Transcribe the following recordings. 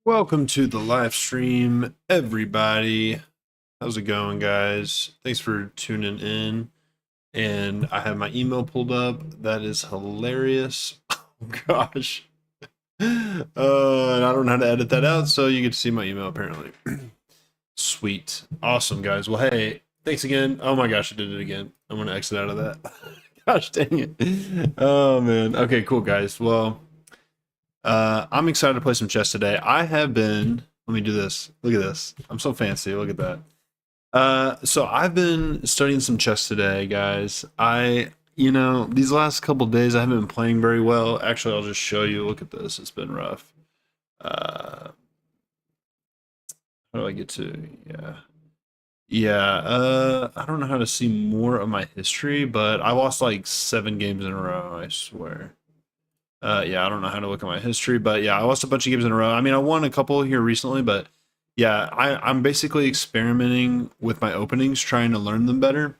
Welcome to the live stream, everybody. How's it going, guys? Thanks for tuning in. And I have my email pulled up. That is hilarious. Oh, gosh. And I don't know how to edit that out, so you get to see my email apparently. Sweet. Awesome, guys. Well, hey, thanks again. Oh my gosh, I did it again. I'm going to exit out of that. Gosh dang it. Oh, man. Okay, cool, guys. Well, I'm excited to play some chess today. I have been. Let me do this. Look at this. I'm so fancy. Look at that. So I've been studying some chess today, guys. These last couple days I haven't been playing very well. Actually, I'll just show you. Look at this. It's been rough. How do I get to? Yeah. Yeah. I don't know how to see more of my history, but I lost like 7 games in a row, I swear. Yeah, I don't know how to look at my history, but yeah, I lost a bunch of games in a row. I mean, I won a couple here recently, but yeah, I'm basically experimenting with my openings, trying to learn them better.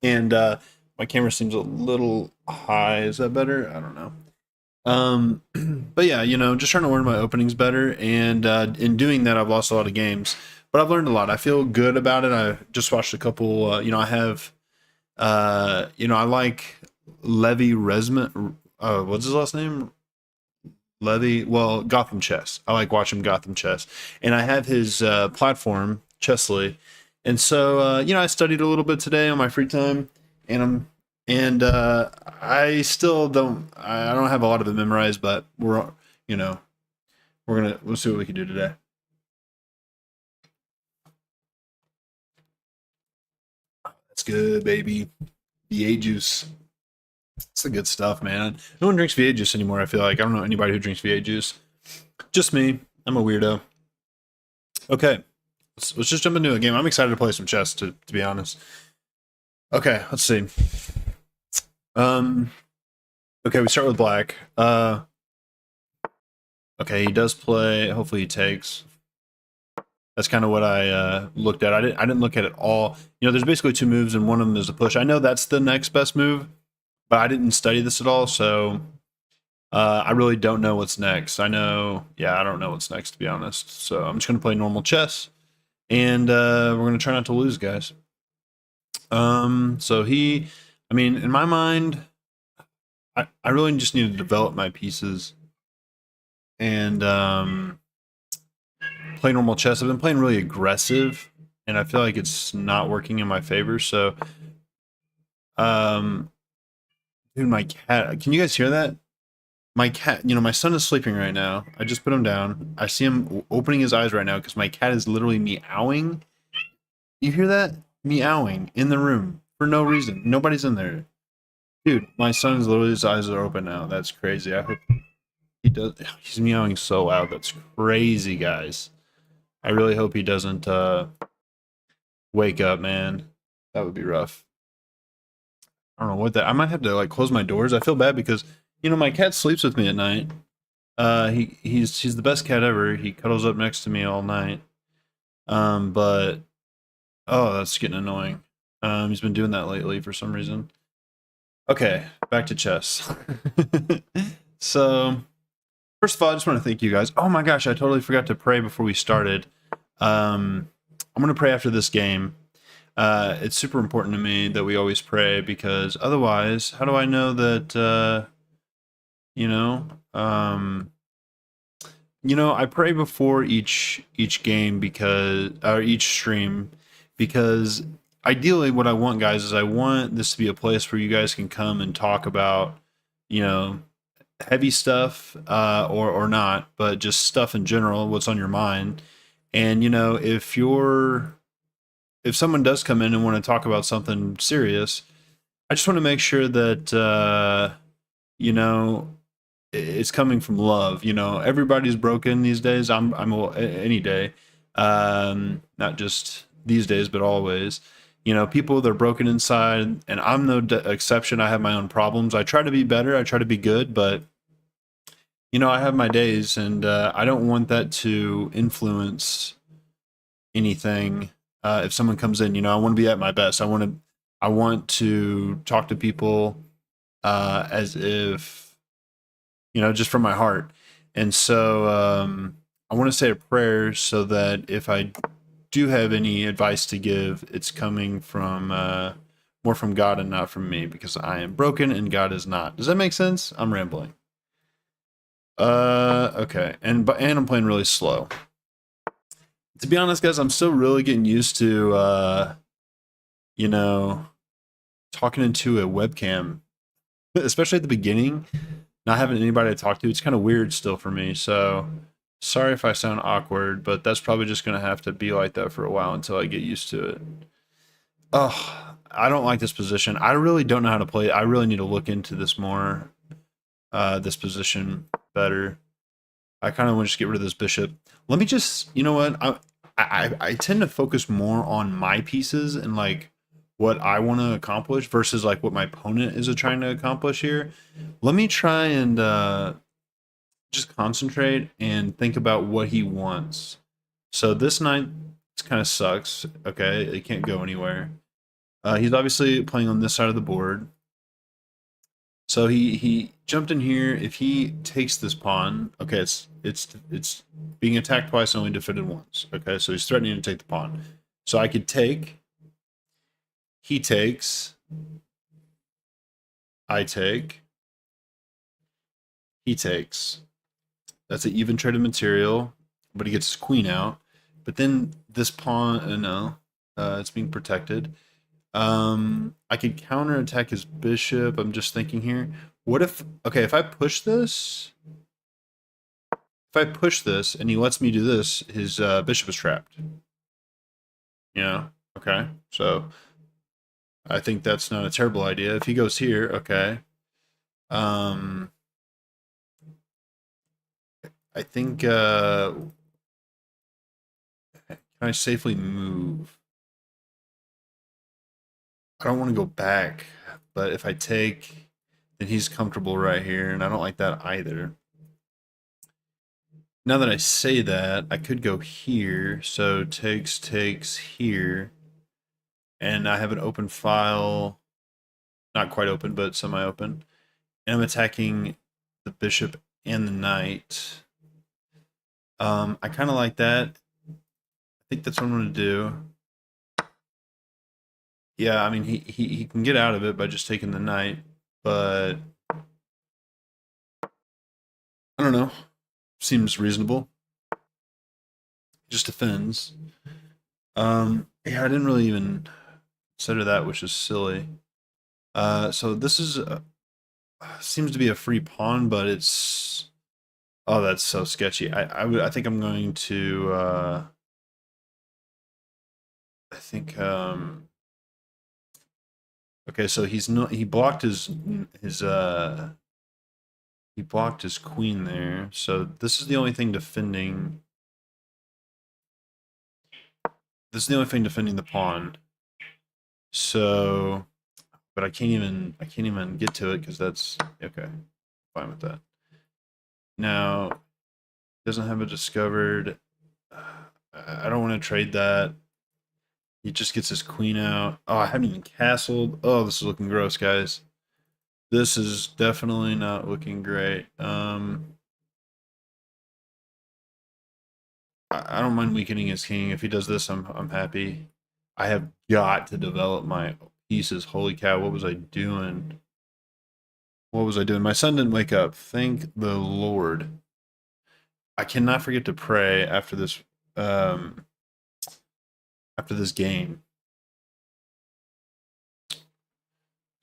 And my camera seems a little high. Is that better? I don't know. But yeah, just trying to learn my openings better. And in doing that, I've lost a lot of games, but I've learned a lot. I feel good about it. I just watched a couple. I have, I like Levy Resman. What's his last name? Levy. Well, Gotham Chess. I like watching Gotham Chess, and I have his platform, Chessly, and so I studied a little bit today on my free time, and I still don't. I don't have a lot of it memorized, but we'll see what we can do today. That's good, baby. VA juice. It's the good stuff, man. No one drinks VA juice anymore. I feel like I don't know anybody who drinks VA juice. Just me. I'm a weirdo. Okay, let's just jump into a game. I'm excited to play some chess, to be honest. Okay, let's see. Um, okay, we start with black. Okay, he does play. Hopefully, he takes. That's kind of what I looked at. I didn't look at it all. There's basically 2 moves, and one of them is a push. I know that's the next best move, but I didn't study this at all, so I really don't know what's next. I don't know what's next, to be honest. So I'm just gonna play normal chess, and we're gonna try not to lose, guys. In my mind, I really just need to develop my pieces and play normal chess. I've been playing really aggressive, and I feel like it's not working in my favor. So, dude, my cat. Can you guys hear that? My cat. My son is sleeping right now. I just put him down. I see him opening his eyes right now because my cat is literally meowing. You hear that? Meowing in the room for no reason. Nobody's in there. Dude, my son's literally, his eyes are open now. That's crazy. I hope he does. He's meowing so loud. That's crazy, guys. I really hope he doesn't wake up, man. That would be rough. I don't know what that. I might have to like close my doors. I feel bad because my cat sleeps with me at night. He's the best cat ever. He cuddles up next to me all night. But oh, that's getting annoying. He's been doing that lately for some reason. Okay, back to chess. So, first of all, I just want to thank you guys. Oh my gosh, I totally forgot to pray before we started. I'm going to pray after this game. It's super important to me that we always pray because otherwise, how do I know that, I pray before each game or each stream because ideally what I want, guys, is I want this to be a place where you guys can come and talk about, heavy stuff or not, but just stuff in general, what's on your mind. And if someone does come in and want to talk about something serious, I just want to make sure that it's coming from love. Everybody's broken these days. I'm any day, not just these days, but always. People, they're broken inside, and I'm no exception. I have my own problems. I try to be better. I try to be good, but I have my days, and I don't want that to influence anything. If someone comes in, I want to be at my best. I want to talk to people as if just from my heart. And so I want to say a prayer so that if I do have any advice to give, it's coming from more from God and not from me because I am broken and God is not. Does that make sense? I'm rambling. Okay. And I'm playing really slow. To be honest, guys, I'm still really getting used to you know, talking into a webcam, especially at the beginning, not having anybody to talk to. It's kind of weird still for me. So sorry if I sound awkward, but that's probably just going to have to be like that for a while until I get used to it. Oh, I don't like this position. I really don't know how to play it. I really need to look into this more, this position better. I kind of want to just get rid of this bishop. Let me just, you know what? I tend to focus more on my pieces and like what I want to accomplish versus like what my opponent is trying to accomplish here. Let me try and just concentrate and think about what he wants. So this knight kind of sucks. Okay, it can't go anywhere. He's obviously playing on this side of the board. So he jumped in here. If he takes this pawn, okay, it's being attacked twice and only defended once. Okay, so he's threatening to take the pawn. So I could take. He takes. I take. He takes. That's an even traded material, but he gets his queen out. But then this pawn, no, it's being protected. I could counterattack his bishop. I'm just thinking here. What if, okay, if I push this, and he lets me do this, his bishop is trapped. Yeah. Okay. So I think that's not a terrible idea. If he goes here, okay. Um, I think can I safely move? I don't want to go back, but if I take, then he's comfortable right here, and I don't like that either. Now that I say that, I could go here. So takes here, and I have an open file, not quite open, but semi-open. And I'm attacking the bishop and the knight. I kind of like that. I think that's what I'm going to do. Yeah, I mean, he can get out of it by just taking the knight, but I don't know. Seems reasonable. Just defends. Yeah, I didn't really even consider that, which is silly. So this is seems to be a free pawn, but it's oh, that's so sketchy. I think I'm going to I think okay, so he blocked his he blocked his queen there. So this is the only thing defending. This is the only thing defending the pawn. So, but I can't even get to it because that's okay. Fine with that. Now, doesn't have it discovered. I don't want to trade that. He just gets his queen out. Oh, I haven't even castled. Oh, this is looking gross, guys. This is definitely not looking great. I don't mind weakening his king. If he does this, I'm happy. I have got to develop my pieces. Holy cow, what was I doing? What was I doing? My son didn't wake up. Thank the Lord. I cannot forget to pray um after this game.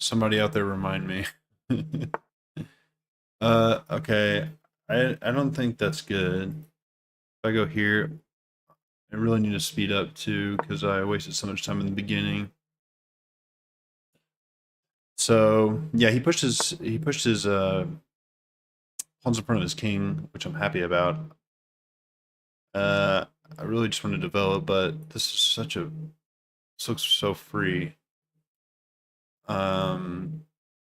Somebody out there remind me. Okay. I don't think that's good. If I go here, I really need to speed up too because I wasted so much time in the beginning. So yeah, he pushed his pawns in front of his king, which I'm happy about. I really just want to develop, but this is such a this looks so free. Um,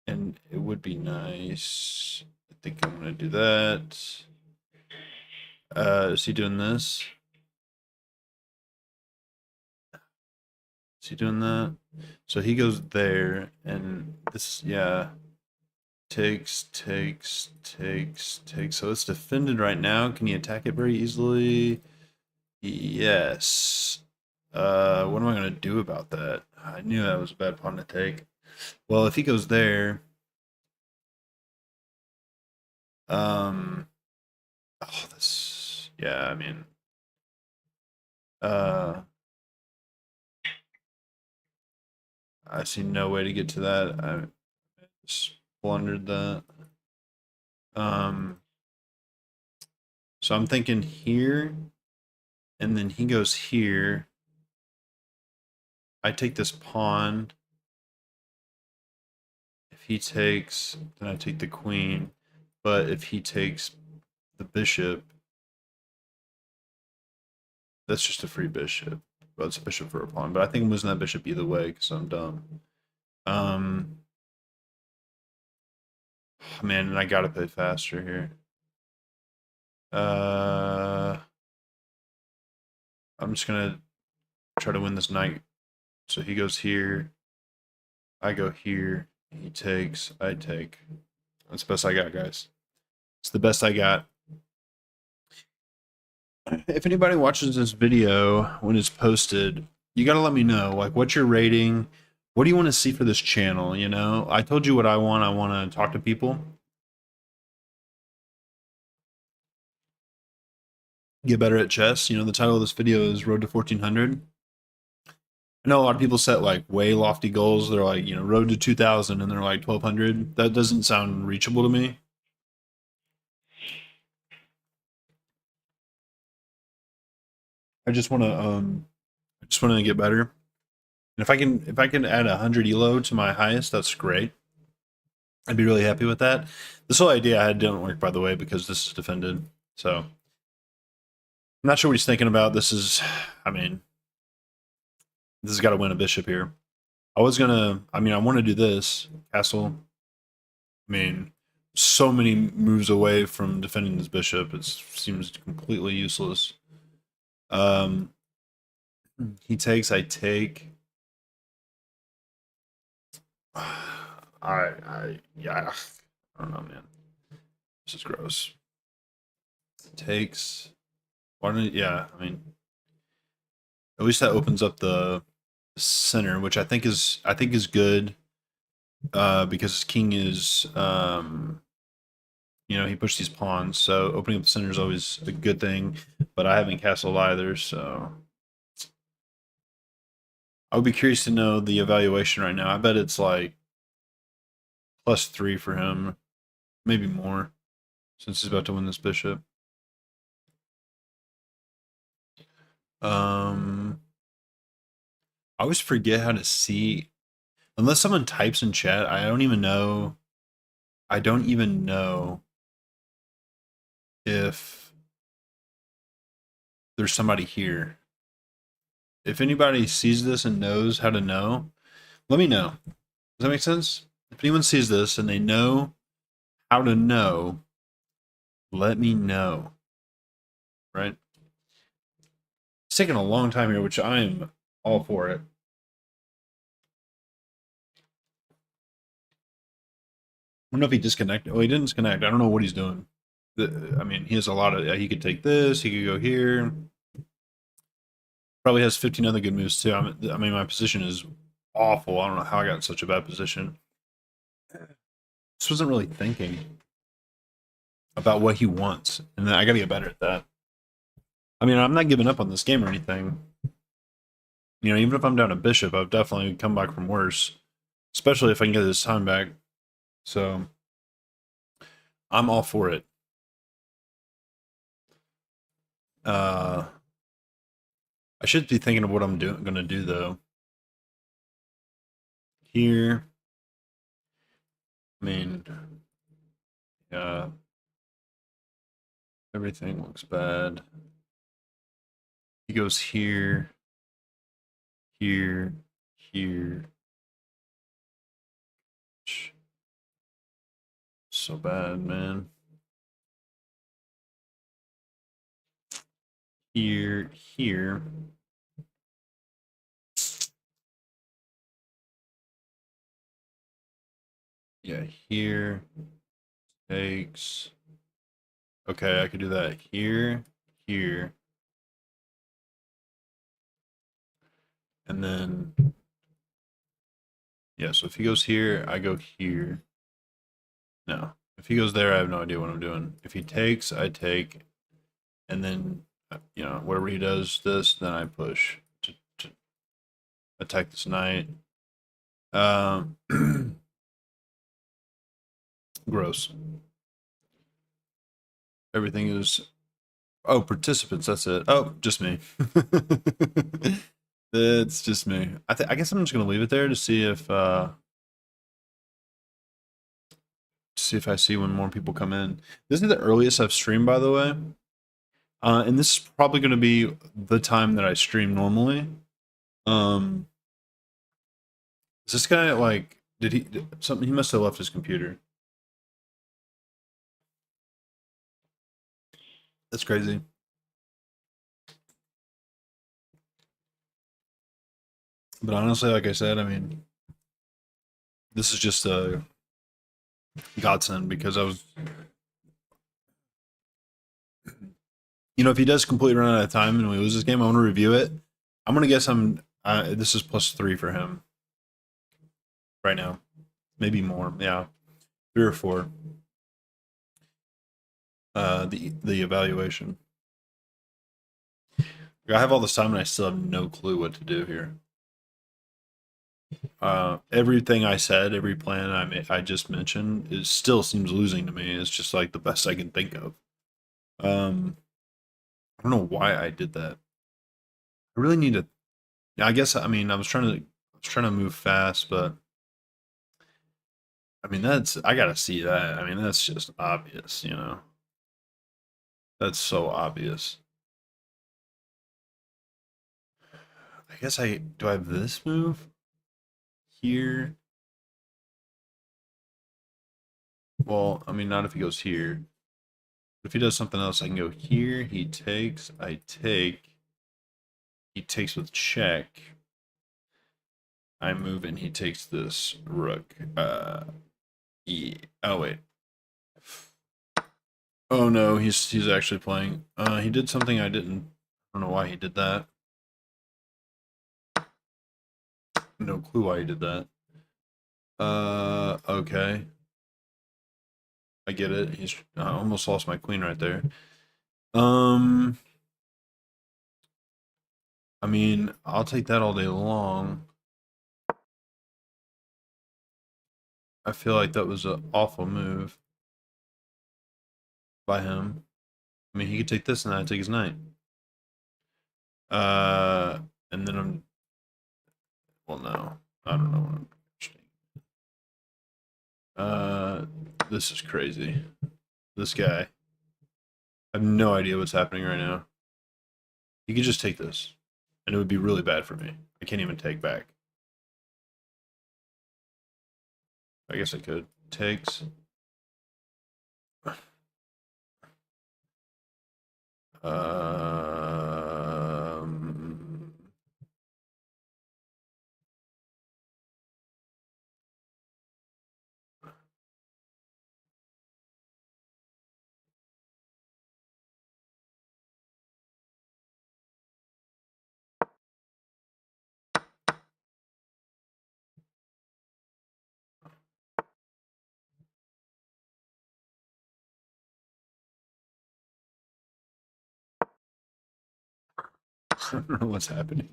and it would be nice. I think I'm gonna do that. Is he doing this? Is he doing that? So he goes there, and this, yeah. Takes. So it's defended right now. Can he attack it very easily? Yes. What am I gonna do about that? I knew that was a bad pawn to take. Well, if he goes there, um, oh, this, yeah, I mean, uh, I see no way to get to that. I just blundered that. Um, so I'm thinking here, and then he goes here. I take this pawn. If he takes, then I take the queen. But if he takes the bishop, that's just a free bishop. Well, it's a bishop for a pawn. But I think I'm losing that bishop either way because I'm dumb. Um, man, and I gotta play faster here. Uh, I'm just gonna try to win this knight. So he goes here. I go here. He takes. I take. That's the best I got, guys. It's the best I got. If anybody watches this video when it's posted, you gotta let me know. Like, what's your rating? What do you want to see for this channel? You know, I told you what I want. I want to talk to people, get better at chess. You know, the title of this video is Road to 1400. I know a lot of people set like way lofty goals. They're like, you know, Road to 2000, and they're like 1200. That doesn't sound reachable to me. I just want to get better. And if I can add 100 ELO to my highest, that's great. I'd be really happy with that. This whole idea I had didn't work, by the way, because this is defended. So I'm not sure what he's thinking about. This is, I mean, this has got to win a bishop here. I was gonna, I mean, I want to do this castle. I mean, so many moves away from defending this bishop. It seems completely useless. Um, he takes, I take. Yeah, I don't know, man. This is gross. Takes. Why don't? Yeah, I mean, at least that opens up the center, which I think is good. Because his king is, you know, he pushed these pawns, so opening up the center is always a good thing. But I haven't castled either, so I would be curious to know the evaluation right now. I bet it's like +3 for him, maybe more, since he's about to win this bishop. Um, I always forget how to see, unless someone types in chat. I don't even know. I don't even know if there's somebody here. If anybody sees this and knows how to know, let me know. Does that make sense? If anyone sees this and they know how to know, let me know. Right? It's taking a long time here, which I'm all for it. I don't know if he disconnected. Oh, he didn't disconnect. I don't know what he's doing. I mean, he has a lot of. He could take this. He could go here. Probably has 15 other good moves too. I mean, my position is awful. I don't know how I got in such a bad position. Just wasn't really thinking about what he wants, and I got to get better at that. I mean, I'm not giving up on this game or anything. You know, even if I'm down a bishop, I've definitely come back from worse, especially if I can get this time back. So I'm all for it. I should be thinking of what I'm going to do though. Here, I mean, yeah, everything looks bad. He goes here, here, here. So bad, man. Here, here. Yeah, here takes. Okay, I could do that here, here, and then yeah. So if he goes here, I go here. No, if he goes there, I have no idea what I'm doing. If he takes, I take, and then whatever he does this, then I push to attack this knight. Um, gross. Everything is. Oh, participants. That's it. Oh, just me. It's just me. I guess I'm just gonna leave it there to see if I see when more people come in. This is the earliest I've streamed, by the way. And this is probably gonna be the time that I stream normally. Um, is this guy like? Something? He must have left his computer. That's crazy. But honestly, like I said, I mean, this is just a godsend because I was, if he does completely run out of time and we lose this game, I want to review it. I'm gonna guess this is +3 for him right now, maybe more. Yeah, 3 or 4. The evaluation. I have all this time and I still have no clue what to do here. Everything I said, every plan I just mentioned, it still seems losing to me. It's just like the best I can think of. I don't know why I did that. I really need to. I guess I mean I was trying to move fast, but I mean I gotta see that. I mean that's just obvious. That's so obvious. I guess I have this move here. Well, I mean not if he goes here. If he does something else, I can go here. He takes. I take. He takes with check. I move and he takes this rook. Oh wait. Oh no, he's actually playing. He did something I didn't. I don't know why he did that. No clue why he did that. Okay. I get it. I almost lost my queen right there. Um, I mean, I'll take that all day long. I feel like that was an awful move by him. I mean, he could take this and I take his knight. Uh, and then well, no, I don't know what I'm this is crazy. This guy, I have no idea what's happening right now. He could just take this, and it would be really bad for me. I can't even take back. I guess I could. Takes. Um, I don't know what's happening.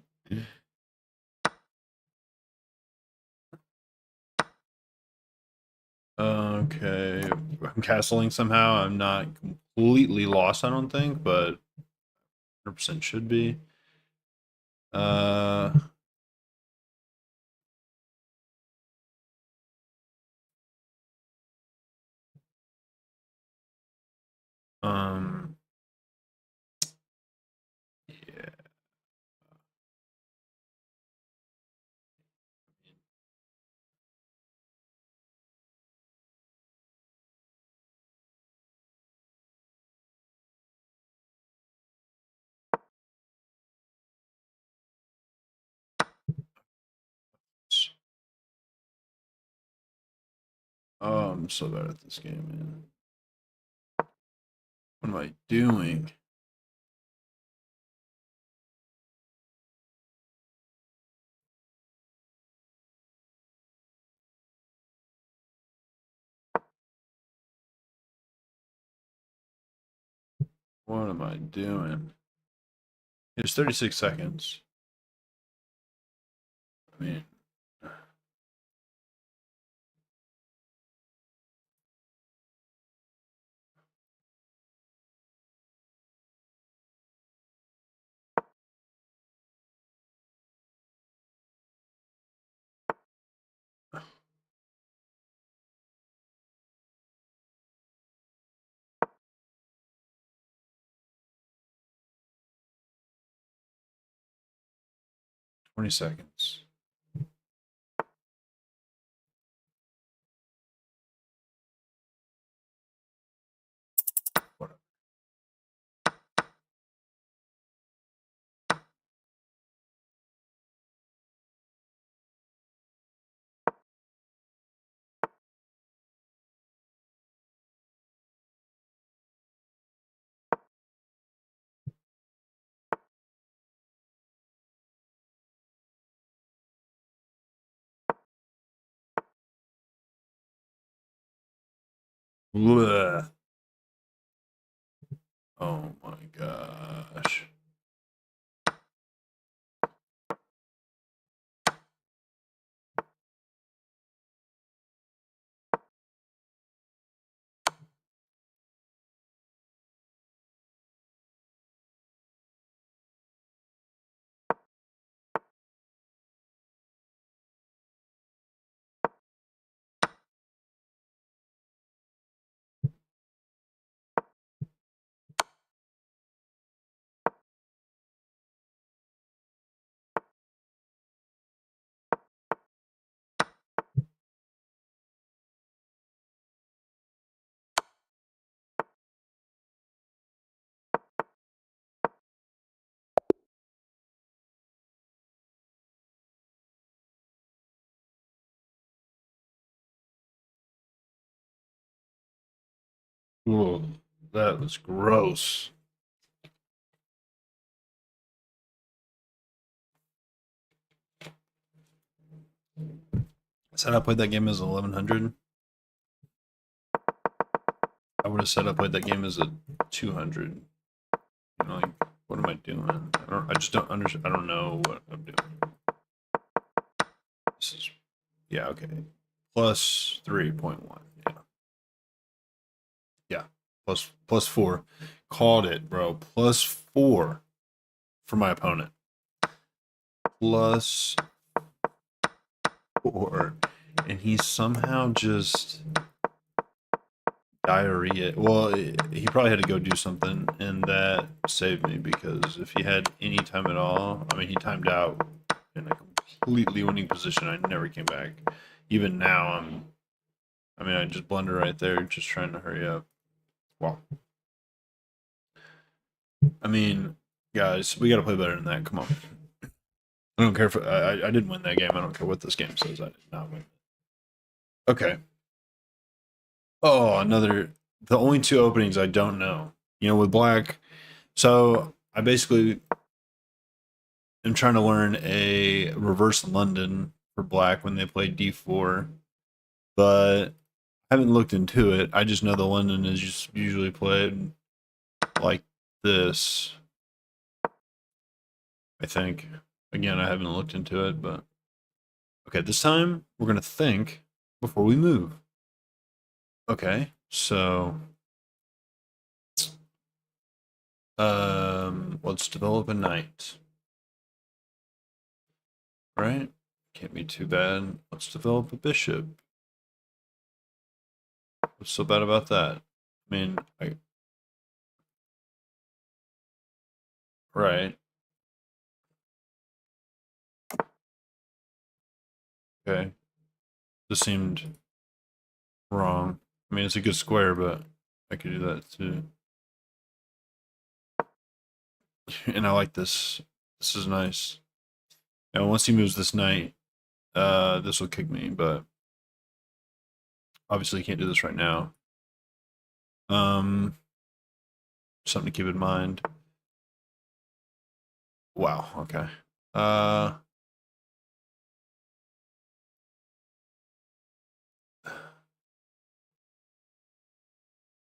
Okay, I'm castling somehow. I'm not completely lost, I don't think, but 100% should be. Uh, um, yeah. Oh, I'm so bad at this game, man. What am I doing? What am I doing? It's 36 seconds. I mean, 20 seconds. Whatever. Blech. Oh my gosh. Whoa, that was gross. I said I played that game as 1100. I would have said I played that game as a 200. You know, like, what am I doing? I just don't understand. I don't know what I'm doing. This is, yeah, okay. Plus 3.1. Yeah. Yeah. Plus 4. Called it, bro. Plus 4 for my opponent. Plus 4. And he somehow just diarrhea. Well, he probably had to go do something, and that saved me because if he had any time at all, I mean, he timed out in a completely winning position. I never came back. Even now, I mean, I just blunder right there, just trying to hurry up. Well, I mean, guys, we got to play better than that. Come on. I don't care if I didn't win that game. I don't care what this game says. I did not win. Okay. Oh, another. The only two openings I don't know. You know, with black. So I basically am trying to learn a reverse London for black when they play d4, but I haven't looked into it. I just know the London is just usually played like this. I think. Again, I haven't looked into it, but okay. This time we're gonna think before we move. Okay, so let's develop a knight. Right? Can't be too bad. Let's develop a bishop. What's so bad about that? I mean, right. Okay. This seemed wrong. I mean, it's a good square, but I could do that too. And I like this. This is nice. And once he moves this knight, this will kick me, but Obviously, you can't do this right now. Something to keep in mind. Wow. Okay. Uh,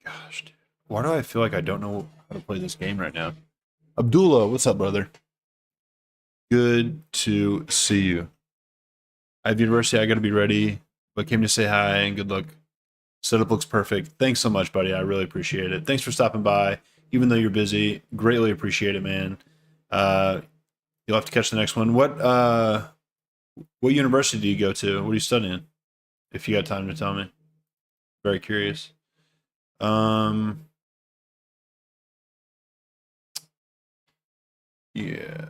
Gosh, dude. Why do I feel like I don't know how to play this game right now? Abdullah, what's up, brother? Good to see you. I have university. I got to be ready, but came to say hi and good luck. Setup looks perfect. Thanks so much, buddy. I really appreciate it. Thanks for stopping by, even though you're busy. Greatly appreciate it, man. Uh, you'll have to catch the next one. What university do you go to? What are you studying? If you got time to tell me. Very curious. Um, yeah.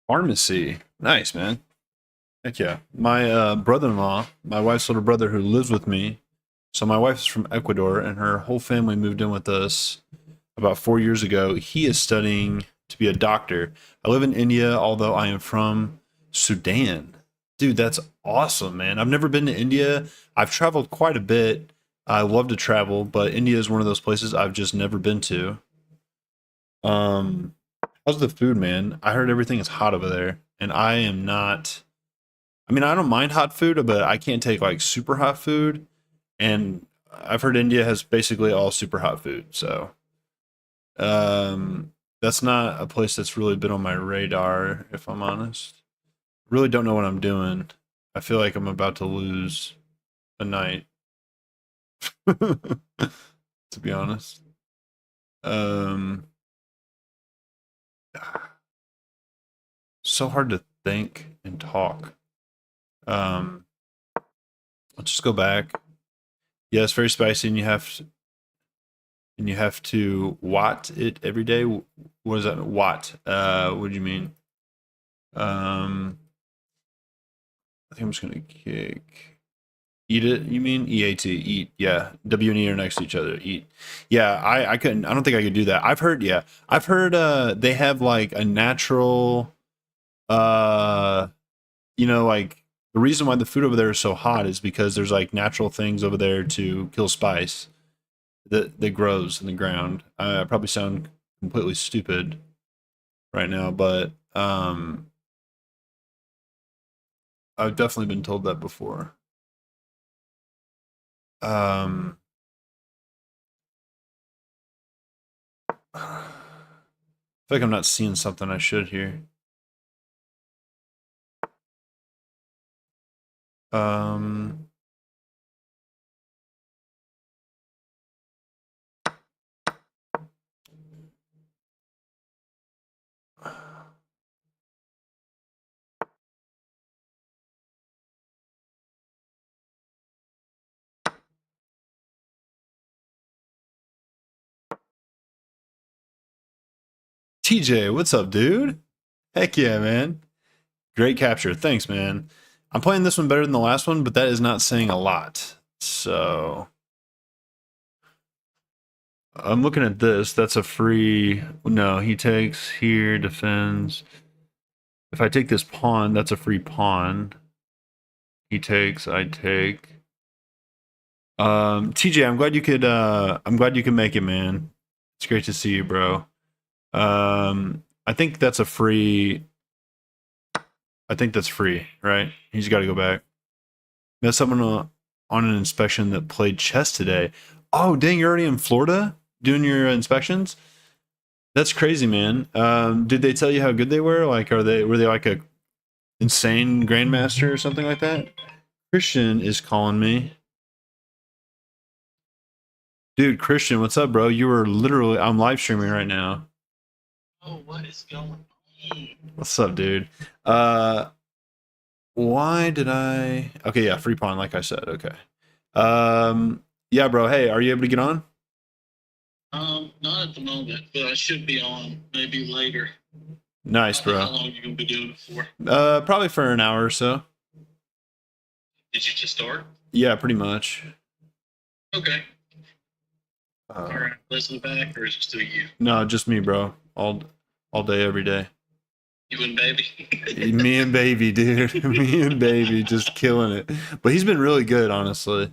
Pharmacy. Nice, man. Heck yeah. My brother-in-law, my wife's little brother who lives with me. So my wife's from Ecuador and her whole family moved in with us about 4 years ago. He is studying to be a doctor. I live in India, although I am from Sudan. Dude, that's awesome, man. I've never been to India. I've traveled quite a bit. I love to travel, but India is one of those places I've just never been to. Um, how's the food, man? I heard everything is hot over there, and I am not. I mean, I don't mind hot food, but I can't take like super hot food. And I've heard India has basically all super hot food, so that's not a place that's really been on my radar, if I'm honest. Really don't know what I'm doing. I feel like I'm about to lose a night, to be honest. Um, so hard to think and talk. Um, let's just go back. Yeah, it's very spicy, and you have to watt it every day. What is that? Watt. What do you mean? I think I'm just gonna kick. Eat it. You mean EAT? Eat. Yeah. W and E are next to each other. Eat. Yeah. I couldn't. I don't think I could do that. I've heard. Yeah. I've heard. They have like a natural. Uh. Like the reason why the food over there is so hot is because there's like natural things over there to kill spice that grows in the ground. I probably sound completely stupid right now, but I've definitely been told that before. Um, I feel like I'm not seeing something I should here. Um, TJ, what's up, dude? Heck yeah, man. Great capture. Thanks, man. I'm playing this one better than the last one, but that is not saying a lot. So I'm looking at this. That's a free. No, he takes here, defends. If I take this pawn, that's a free pawn. He takes, I take. TJ, I'm glad you could make it, man. It's great to see you, bro. I think that's a free. I think that's free, right? He's got to go back. Met someone on an inspection that played chess today. Oh, dang! You're already in Florida doing your inspections. That's crazy, man. Did they tell you how good they were? Like, were they like a insane grandmaster or something like that? Christian is calling me. Dude, Christian, what's up, bro? I'm live streaming right now. Oh, what is going on? What's up, dude? Why did I? Okay, yeah, free pawn, like I said. Okay. Yeah, bro. Hey, are you able to get on? Not at the moment, but I should be on maybe later. Nice, How bro. long are you gonna be doing it for? Probably for an hour or so. Did you just start? Yeah, pretty much. Okay. All Uh, right. Listen back, or is it still you? no, just me, bro. All day, every day. You and baby. Me and baby, dude. Me and baby, just killing it. But he's been really good, honestly.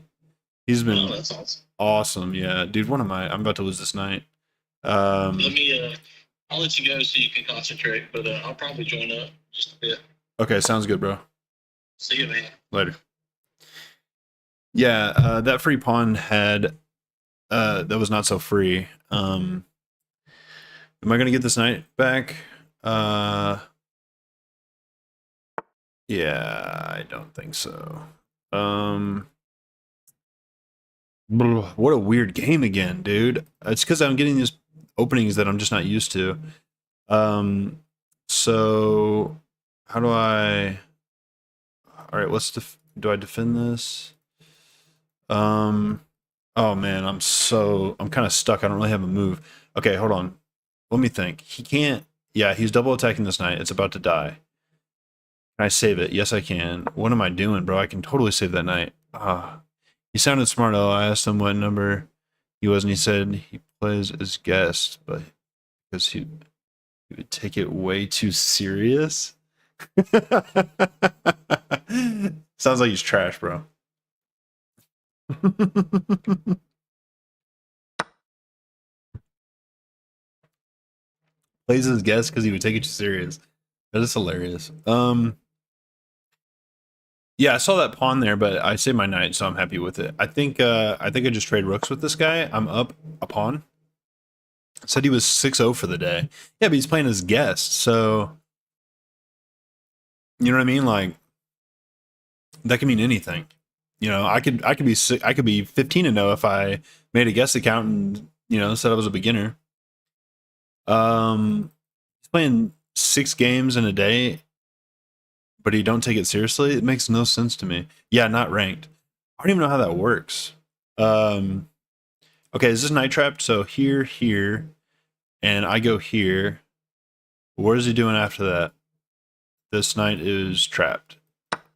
He's Oh, been that's awesome. awesome. Yeah, dude. I'm about to lose this night. Let me. I'll let you go so you can concentrate, but I'll probably join up just a bit. Okay, sounds good, bro. See you, man. Later. Yeah, that free pawn had that was not so free. Am I gonna get this knight back? Uh, yeah, I don't think so. Um, what a weird game again, dude. It's because I'm getting these openings that I'm just not used to. Um, so how do I? All right, do I defend this? Um, oh man, I'm kind of stuck. I don't really have a move. Okay, hold on. Let me think. He can't. Yeah, he's double attacking this knight. It's about to die. Can I save it? Yes, I can. What am I doing, bro? I can totally save that knight. Ah, he sounded smart though. I asked him what number he was, and he said he plays as guest, but because he would take it way too serious. Sounds like he's trash, bro. Plays his guest because he would take it too serious. That is hilarious. Yeah, I saw that pawn there, but I saved my knight, so I'm happy with it. I think I just trade rooks with this guy. I'm up a pawn. Said he was 6-0 for the day. Yeah, but he's playing as guest, so you know what I mean? Like that can mean anything. You know, I could be 15 and 0 if I made a guest account and, said I was a beginner. He's playing 6 games in a day, but he don't take it seriously. It makes no sense to me. Yeah, not ranked. I don't even know how that works. Um, okay, is this night trapped? So here, and I go here. What is he doing after that? This knight is trapped.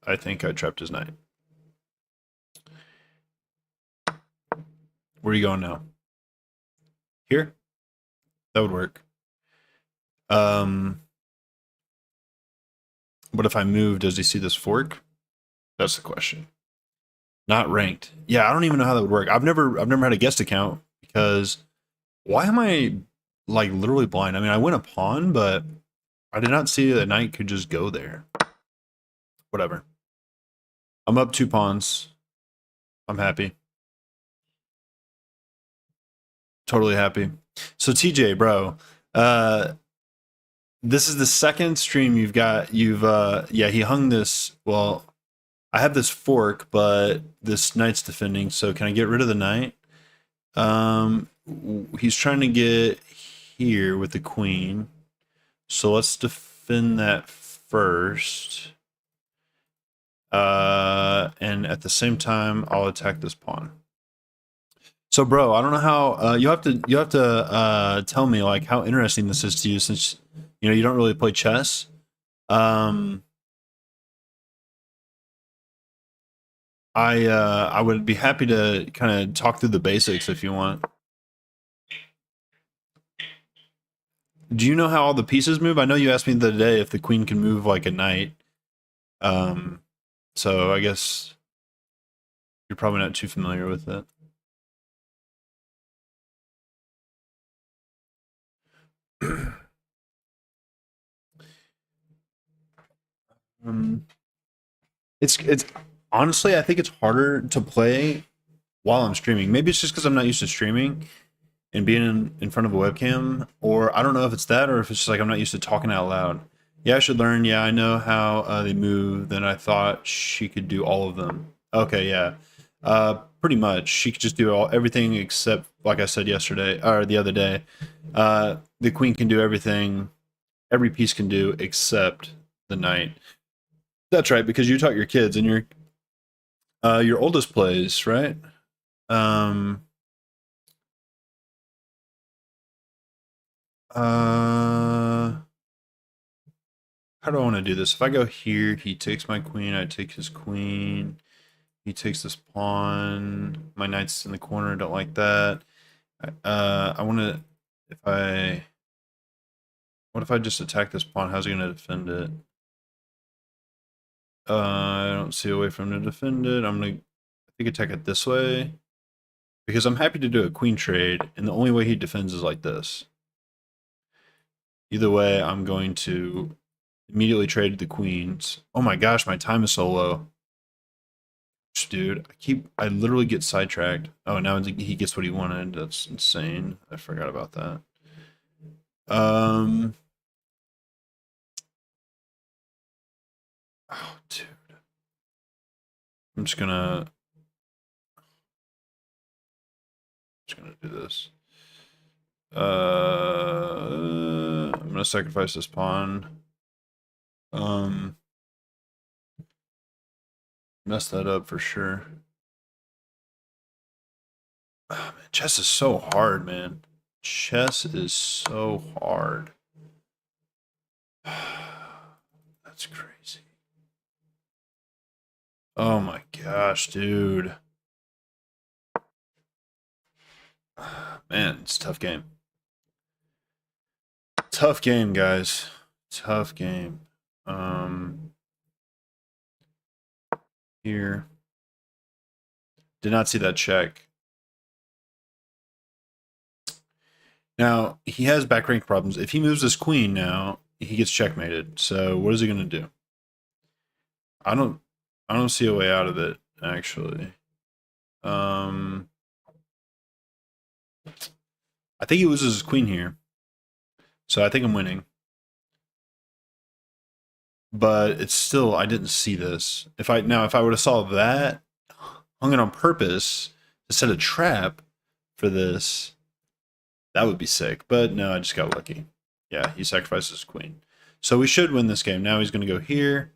I think I trapped his knight. Where are you going now? Here? That would work. What if I move? Does he see this fork? That's the question. Not ranked. Yeah, I don't even know how that would work. I've never had a guest account because why am I like literally blind? I mean, I win a pawn, but I did not see that knight could just go there. Whatever. I'm up 2 pawns. I'm happy. Totally happy. So TJ, bro, uh, this is the second stream yeah, he hung this. Well, I have this fork, but this knight's defending. So can I get rid of the knight? He's trying to get here with the queen. So let's defend that first. And at the same time, I'll attack this pawn. So, bro, I don't know how you have to tell me like how interesting this is to you, since you don't really play chess. Um, I would be happy to kind of talk through the basics if you want. Do you know how all the pieces move? I know you asked me the other day if the queen can move like a knight. Um, so I guess you're probably not too familiar with it. um, it's honestly, I think it's harder to play while I'm streaming. Maybe it's just because I'm not used to streaming and being in front of a webcam, or I don't know if it's that or if it's just like I'm not used to talking out loud. Yeah, I should learn. Yeah, I know how they move. Then I thought she could do all of them. Okay, yeah, pretty much. She could just do everything except, like I said yesterday or the other day, the queen can do everything. Every piece can do except the knight. That's right, because you taught your kids, and your oldest plays, right? Um, uh, how do I want to do this? If I go here, he takes my queen, I take his queen. He takes this pawn. My knight's in the corner. Don't like that. I want to. If I. What if I just attack this pawn? How's he going to defend it? I don't see a way for him to defend it. I'm going to, I think, attack it this way. Because I'm happy to do a queen trade, and the only way he defends is like this. Either way, I'm going to immediately trade the queens. Oh my gosh, my time is so low. Dude, I literally get sidetracked. Oh, now he gets what he wanted. That's insane. I forgot about that. Oh, dude. I'm just gonna do this. I'm gonna sacrifice this pawn. Mess that up for sure. Oh, man, chess is so hard, man. Chess is so hard. That's crazy. Oh my gosh, dude. Man, it's a tough game. Tough game, guys. Tough game. Here. Did not see that check. Now, he has back rank problems. If he moves his queen now, he gets checkmated. So what is he gonna do? I don't see a way out of it, actually. I think he loses his queen here. So I think I'm winning. But it's still, I didn't see this. If I would have saw that, hung it on purpose to set a trap for this, that would be sick. But no, I just got lucky. Yeah, he sacrifices his queen. So we should win this game. Now he's going to go here.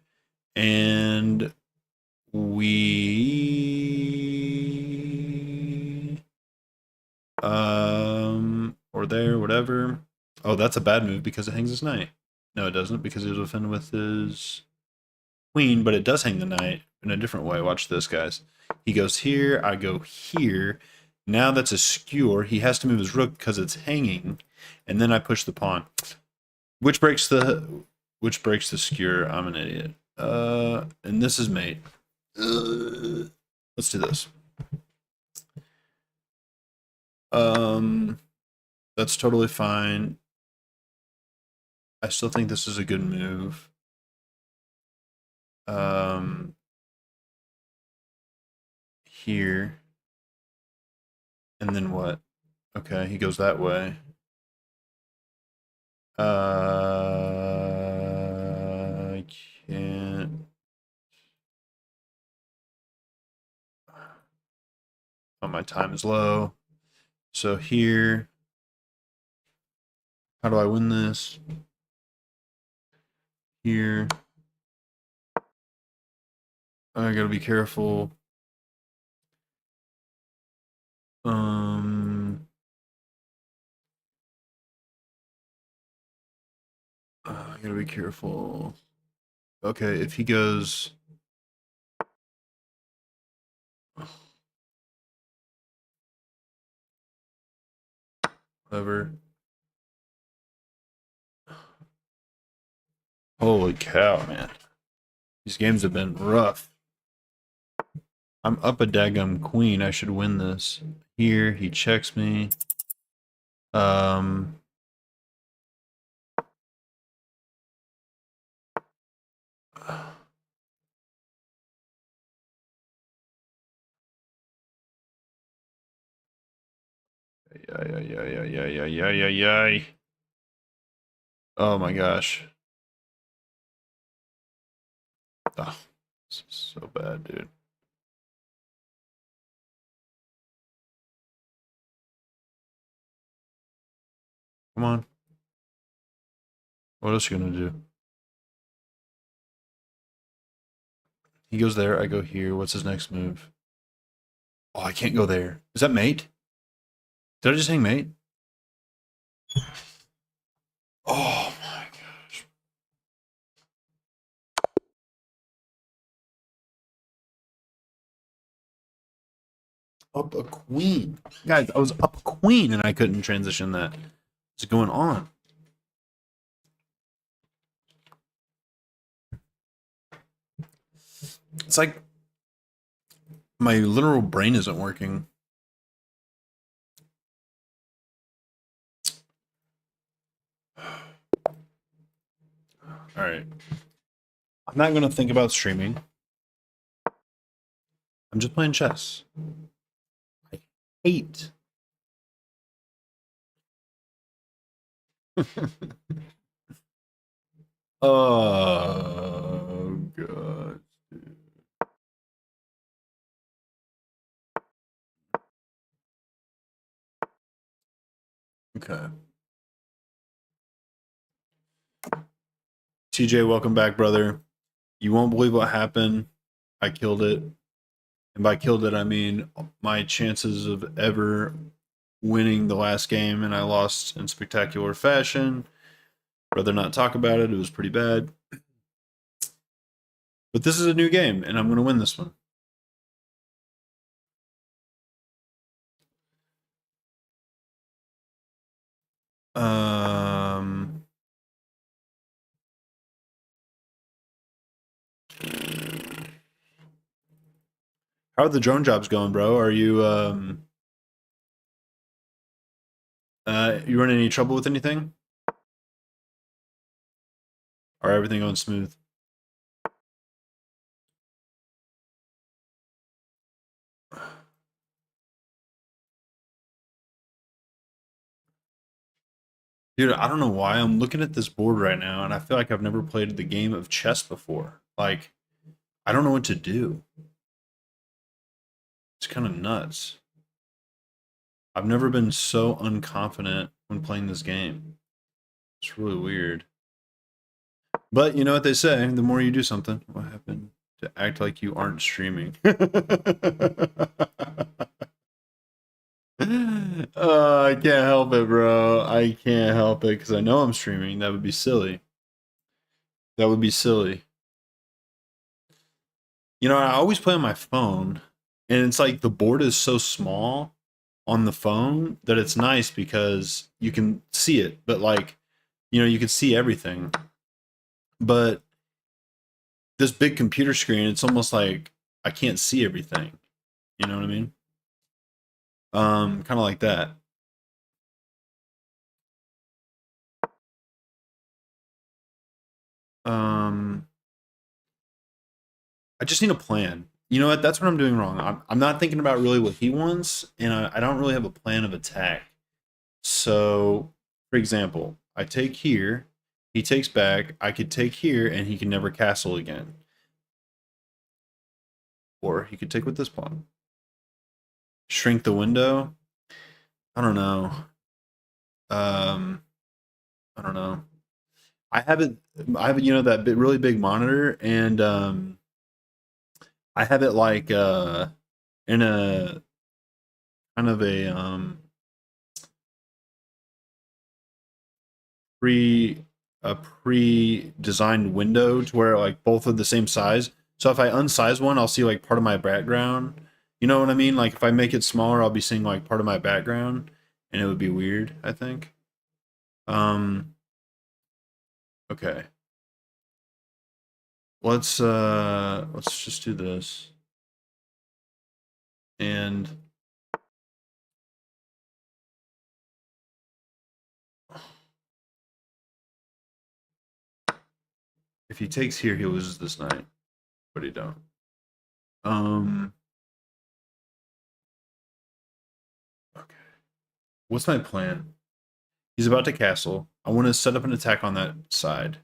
And we... Or there, whatever. Oh, that's a bad move because it hangs his knight. No, it doesn't because he'll defend with his queen, but it does hang the knight in a different way. Watch this, guys. He goes here, I go here. Now that's a skewer. He has to move his rook because it's hanging, and then I push the pawn, which breaks the skewer. I'm an idiot. And this is mate. Let's do this. That's totally fine. I still think this is a good move. Here. And then what? Okay, he goes that way. I can't. Oh, my time is low. So here. How do I win this? Here. I gotta be careful. I gotta be careful. Okay, if he goes. Whatever. Holy cow, man. These games have been rough. I'm up a daggum queen. I should win this. Here, he checks me. Yeah. Oh my gosh. Oh, this is so bad, dude. Come on. What else are you gonna do? He goes there, I go here. What's his next move? Oh, I can't go there. Is that mate? Did I just hang mate? Oh my gosh. up a queen. Guys, I was up a queen and I couldn't transition that. What's going on? It's like my literal brain isn't working. All right. I'm not going to think about streaming. I'm just playing chess. I hate. Oh, God. Okay. TJ, welcome back, brother. You won't believe what happened. I killed it. And by killed it, I mean my chances of ever winning the last game, and I lost in spectacular fashion. Rather not talk about it. It was pretty bad. But this is a new game, and I'm going to win this one. How are the drone jobs going, bro? Are you you running any trouble with anything? Or everything going smooth? Dude, I don't know why I'm looking at this board right now, and I feel like I've never played the game of chess before. Like, I don't know what to do. It's kind of nuts. I've never been so unconfident when playing this game. It's really weird. But you know what they say, the more you do something, what happened to act like you aren't streaming? I can't help it, bro. I can't help it because I know I'm streaming. That would be silly. That would be silly. You know, I always play on my phone, and it's like the board is so small on the phone that it's nice because you can see it, but like, you know, you can see everything. But this big computer screen, it's almost like I can't see everything. You know what I mean? Kind of like that. Um, I just need a plan. You know what? That's what I'm doing wrong. I'm not thinking about really what he wants, and I don't really have a plan of attack. So, for example, I take here, he takes back, I could take here, and he can never castle again. Or he could take with this pawn. Shrink the window. I don't know. Um, I don't know. I have it. I have you know that really big monitor, and I have it like in a kind of pre a pre-designed window to where like both are the same size. So if I unsize one, I'll see like part of my background. You know what I mean? Like if I make it smaller, I'll be seeing like part of my background, and it would be weird, I think. Um okay. Let's just do this. And if he takes here, he loses this knight, but he don't. Um okay. What's my plan? He's about to castle. I want to set up an attack on that side.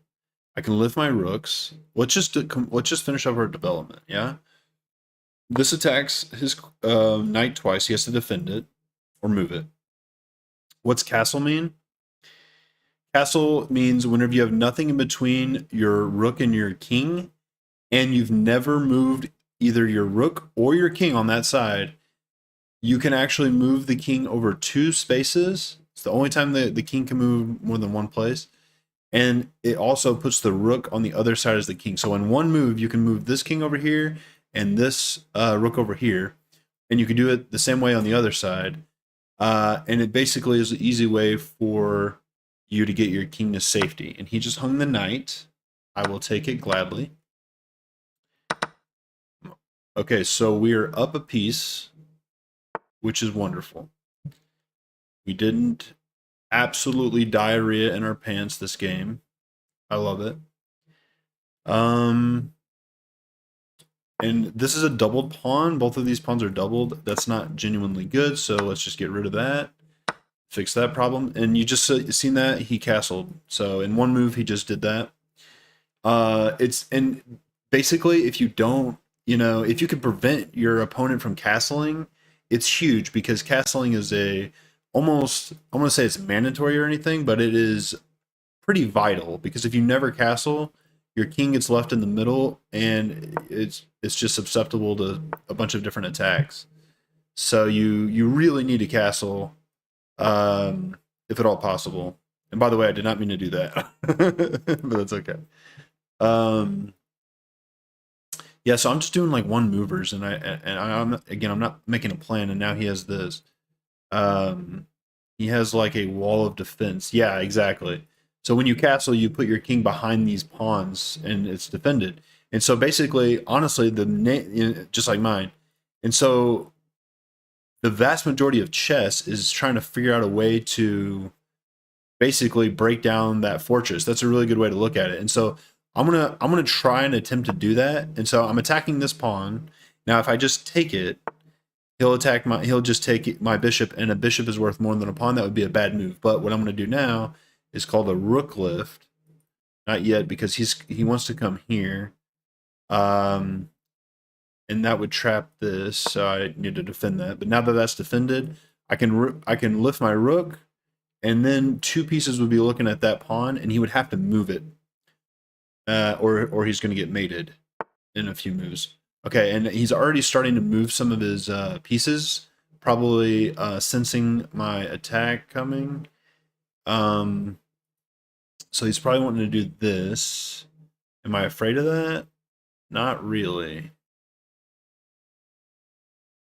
I can lift my rooks. Let's just finish up our development. Yeah. This attacks his knight twice. He has to defend it or move it. What's castle mean? Castle means whenever you have nothing in between your rook and your king, and you've never moved either your rook or your king on that side, you can actually move the king over two spaces. It's the only time the king can move more than one place. And it also puts the rook on the other side as the king. So in one move, you can move this king over here and this rook over here. and you can do it the same way on the other side. And it basically is an easy way for you to get your king to safety. And he just hung the knight. I will take it gladly. Okay, so we are up a piece, which is wonderful. We didn't absolutely diarrhea in our pants this game. I love it. And this is a doubled pawn. Both of these pawns are doubled. That's not genuinely good, so let's just get rid of that. Fix that problem. And you just seen that he castled. So in one move, he just did that. It's and basically, if you don't, if you can prevent your opponent from castling, it's huge because castling is almost, I'm gonna say it's mandatory or anything, but it is pretty vital because if you never castle, your king gets left in the middle and it's just susceptible to a bunch of different attacks. So you really need to castle, if at all possible. And by the way, I did not mean to do that, but that's okay. Um, yeah, so I'm just doing like one movers, and I'm not making a plan. And now he has this. Um, he has like a wall of defense. Yeah, exactly. So when you castle, you put your king behind these pawns, and it's defended. And so basically, honestly, just like mine. And so the vast majority of chess is trying to figure out a way to basically break down that fortress. That's a really good way to look at it. And so I'm gonna try and attempt to do that. And so I'm attacking this pawn. Now, if I just take it, he'll just take my bishop, and a bishop is worth more than a pawn. That would be a bad move. But what I'm gonna do now is called a rook lift. Not yet, because he wants to come here. Um, and that would trap this, so I need to defend that. But now that that's defended, I can lift my rook, and then two pieces would be looking at that pawn, and he would have to move it, or he's going to get mated in a few moves. Okay, and he's already starting to move some of his pieces, probably sensing my attack coming. So he's probably wanting to do this. Am I afraid of that? Not really.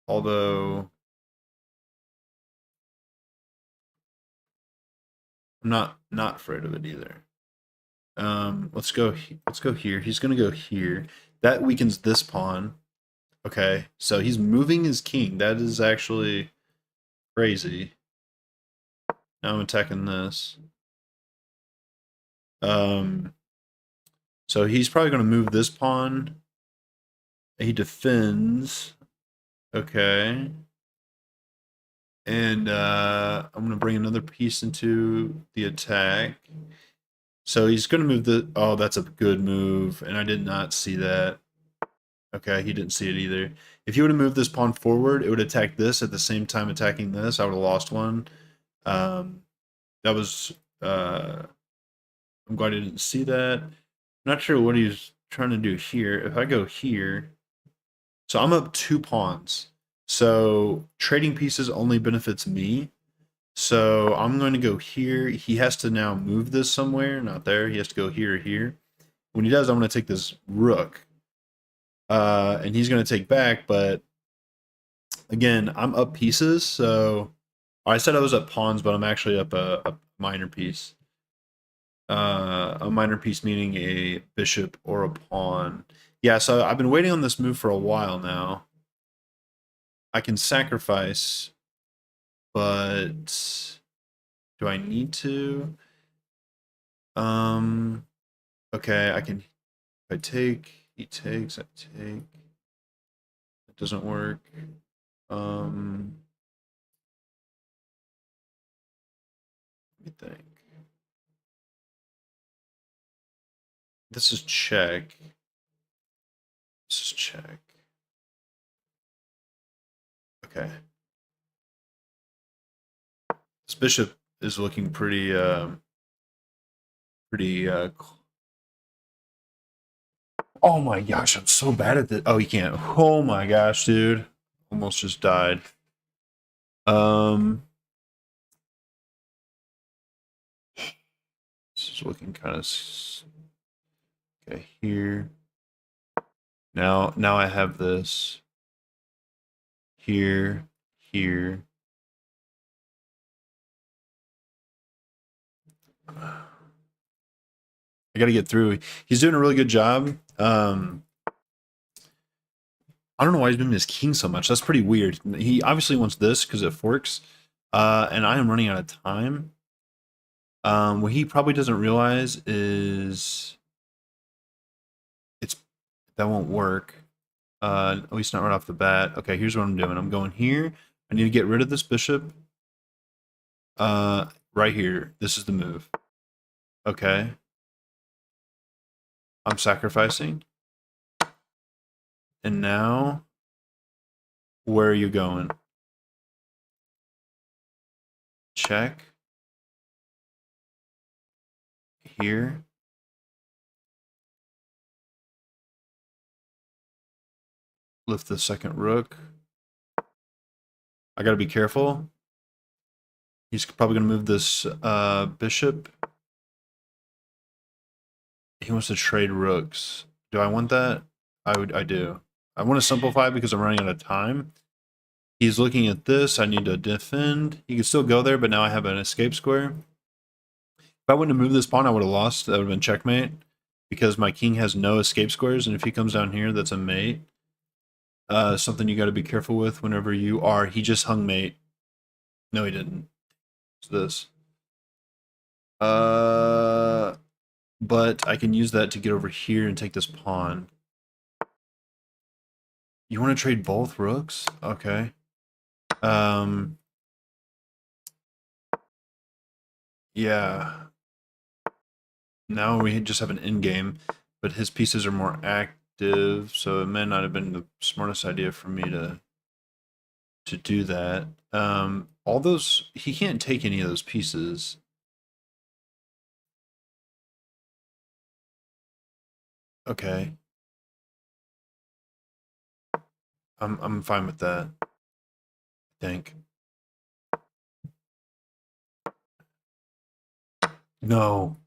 Although I'm not afraid of it either. Let's go here. He's gonna go here. That weakens this pawn. Okay, so he's moving his king. That is actually crazy. Now I'm attacking this. Um, so he's probably gonna move this pawn. He defends. Okay. And I'm gonna bring another piece into the attack. So he's gonna move the. Oh, that's a good move, and I did not see that. Okay, he didn't see it either. If you would have moved this pawn forward, it would attack this at the same time attacking this. I would have lost one. Um, that was. I'm glad I didn't see that. I'm not sure what he's trying to do here. If I go here, so I'm up 2 pawns. So trading pieces only benefits me. So I'm going to go here. He has to now move this somewhere. Not there. He has to go here or here. When he does, I'm going to take this rook. And he's going to take back, but again, I'm up pieces, so I said I was up pawns, but I'm actually up a minor piece. A minor piece meaning a bishop or a pawn. Yeah, so I've been waiting on this move for a while now. I can sacrifice, but do I need to? Okay, I can. I take. He takes. I take. It doesn't work. Um, Let me think. This is check. This is check. Okay. This bishop is looking pretty pretty oh my gosh, I'm so bad at this. Oh, he can't. Oh my gosh, dude. Almost just died. Um This is looking kind of okay here. Now I have this. here, here. I got to get through. He's doing a really good job. I don't know why he's moving his king so much. That's pretty weird. He obviously wants this because it forks. And I am running out of time. What he probably doesn't realize is that won't work. At least not right off the bat. Okay, here's what I'm doing. I'm going here. I need to get rid of this bishop. Right here. This is the move. Okay. I'm sacrificing. And now, where are you going? Check. Here. Lift the second rook. I gotta be careful. He's probably gonna move this bishop. He wants to trade rooks. Do I want that? I do. I want to simplify because I'm running out of time. He's looking at this. I need to defend. He can still go there, but now I have an escape square. If I wouldn't have moved this pawn, I would have lost. That would have been checkmate because my king has no escape squares, and if he comes down here, that's a mate. Something you got to be careful with whenever you are. He just hung mate. No, he didn't. It's this. But I can use that to get over here and take this pawn. You want to trade both rooks? Okay. Yeah. Now we just have an endgame, but his pieces are more active, so it may not have been the smartest idea for me to do that. All those, he can't take any of those pieces. Okay. I'm fine with that, I think. No.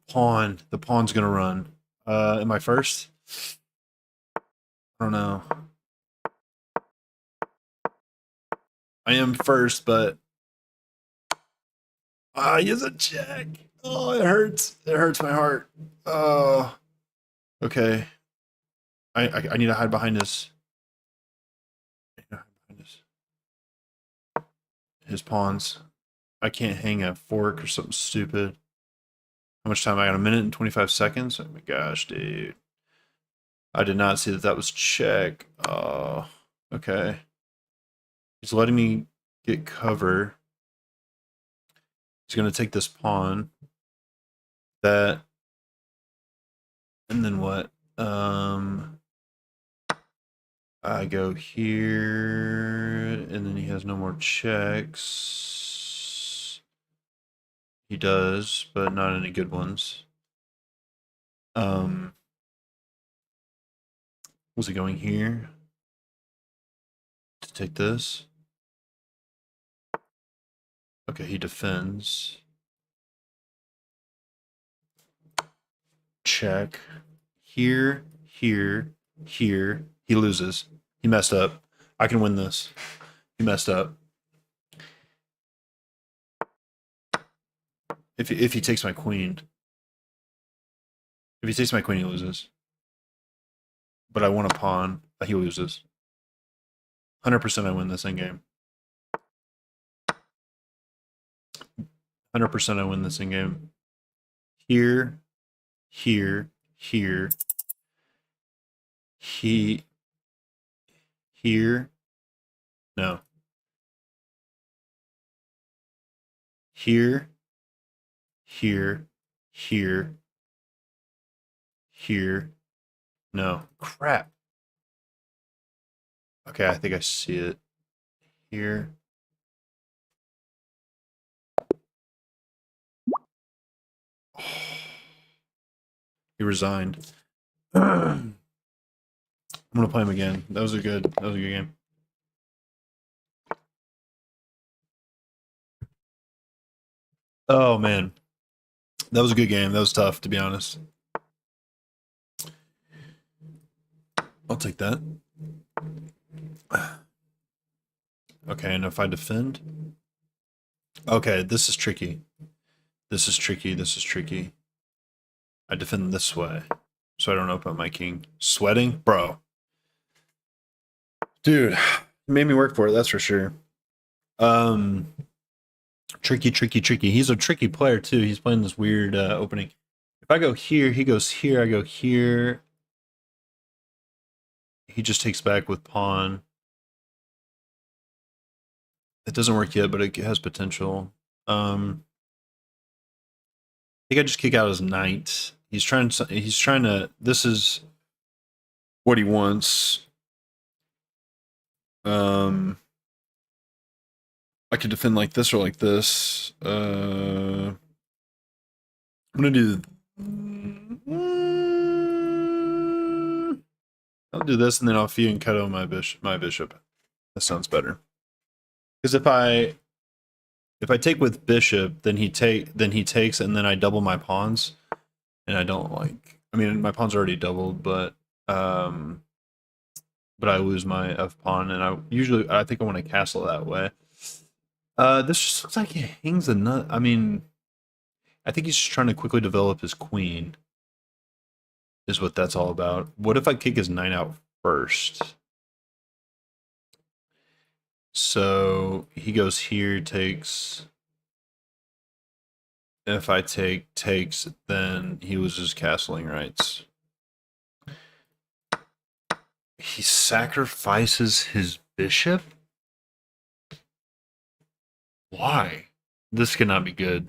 The pawn's gonna run. Am I first? I don't know. I am first, but he has a check. Oh, it hurts. It hurts my heart. Oh, okay. I need to hide behind this. His pawns. I can't hang a fork or something stupid. How much time? I got a minute and 25 seconds. Oh my gosh, dude. I did not see that that was check. Oh, okay. He's letting me get cover. He's going to take this pawn. That. And then what? I go here, and then he has no more checks. He does, but not any good ones. Was he going here to take this? Okay, he defends. Check. Here, here, here. He loses. He messed up. I can win this. He messed up. If he takes my queen. If he takes my queen, he loses. But I want a pawn. He loses. 100% I win this endgame. 100% I win this endgame. Here, here, here. Here. No. Here, here, here, here. No. Crap. Okay, I think I see it. Here. He resigned. I'm gonna play him again. That was a good game. Oh man. That was a good game. That was tough, to be honest. I'll take that. Okay, and if I defend? Okay, this is tricky. This is tricky. This is tricky. I defend this way, so I don't open up my king. Sweating? Bro. Dude, made me work for it, that's for sure. Um, tricky, tricky, tricky. He's a tricky player, too. He's playing this weird opening. If I go here, he goes here, I go here. He just takes back with pawn. It doesn't work yet, but it has potential. I think I just kick out his knight. He's trying to, this is what he wants. I could defend like this or like this. I'm gonna do. I'll do this, and then I'll fee and cut on my bishop. That sounds better. Because if I take with bishop, then he takes, and then I double my pawns, and I don't like. I mean, my pawns are already doubled, but I lose my f pawn, and I think I want to castle that way. This just looks like he hangs a nut. I mean, I think he's just trying to quickly develop his queen. Is what that's all about. What if I kick his knight out first? So he goes here, takes. If I takes, then he loses castling rights. He sacrifices his bishop? Why? This cannot be good.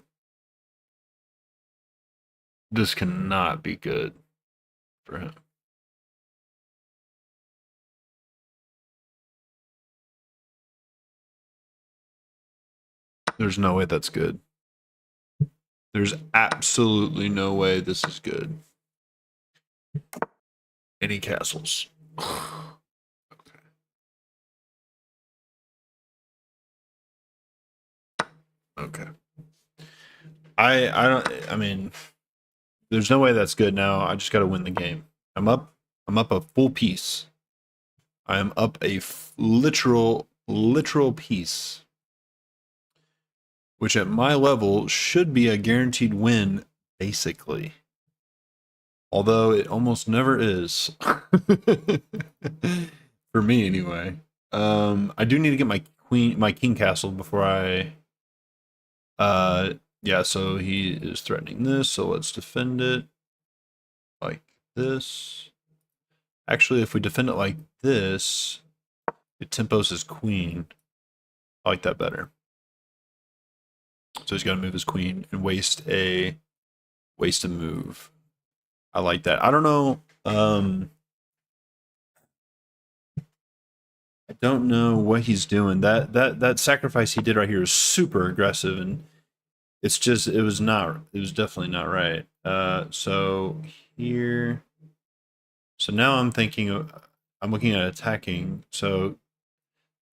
This cannot be good for him. There's no way that's good. There's absolutely no way this is good. Any castles. Okay. I mean, there's no way that's good now. I just got to win the game. I'm up a full piece. I am up a literal piece, which at my level should be a guaranteed win, basically. Although it almost never is. For me, anyway. I do need to get my king castle before I. Yeah. So he is threatening this. So let's defend it like this. Actually, if we defend it like this, it tempos his queen. I like that better. So he's got to move his queen and waste a move. I like that. I don't know. I don't know what he's doing. That sacrifice he did right here is super aggressive, and it's just it was definitely not right. So here, so now I'm thinking I'm looking at attacking. So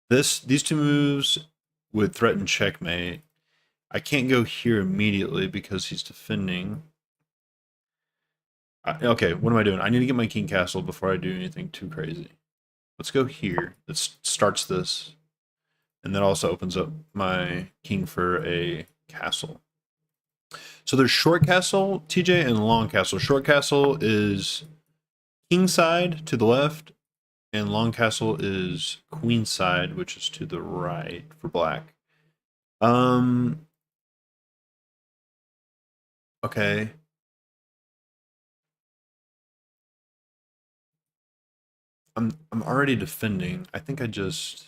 these two moves would threaten checkmate. I can't go here immediately because he's defending. Okay, what am I doing? I need to get my king castle before I do anything too crazy. Let's go here. That starts this. And that also opens up my king for a castle. So there's short castle, TJ, and long castle. Short castle is king side to the left, and long castle is queen side, which is to the right for black. Okay. I'm already defending. I think I just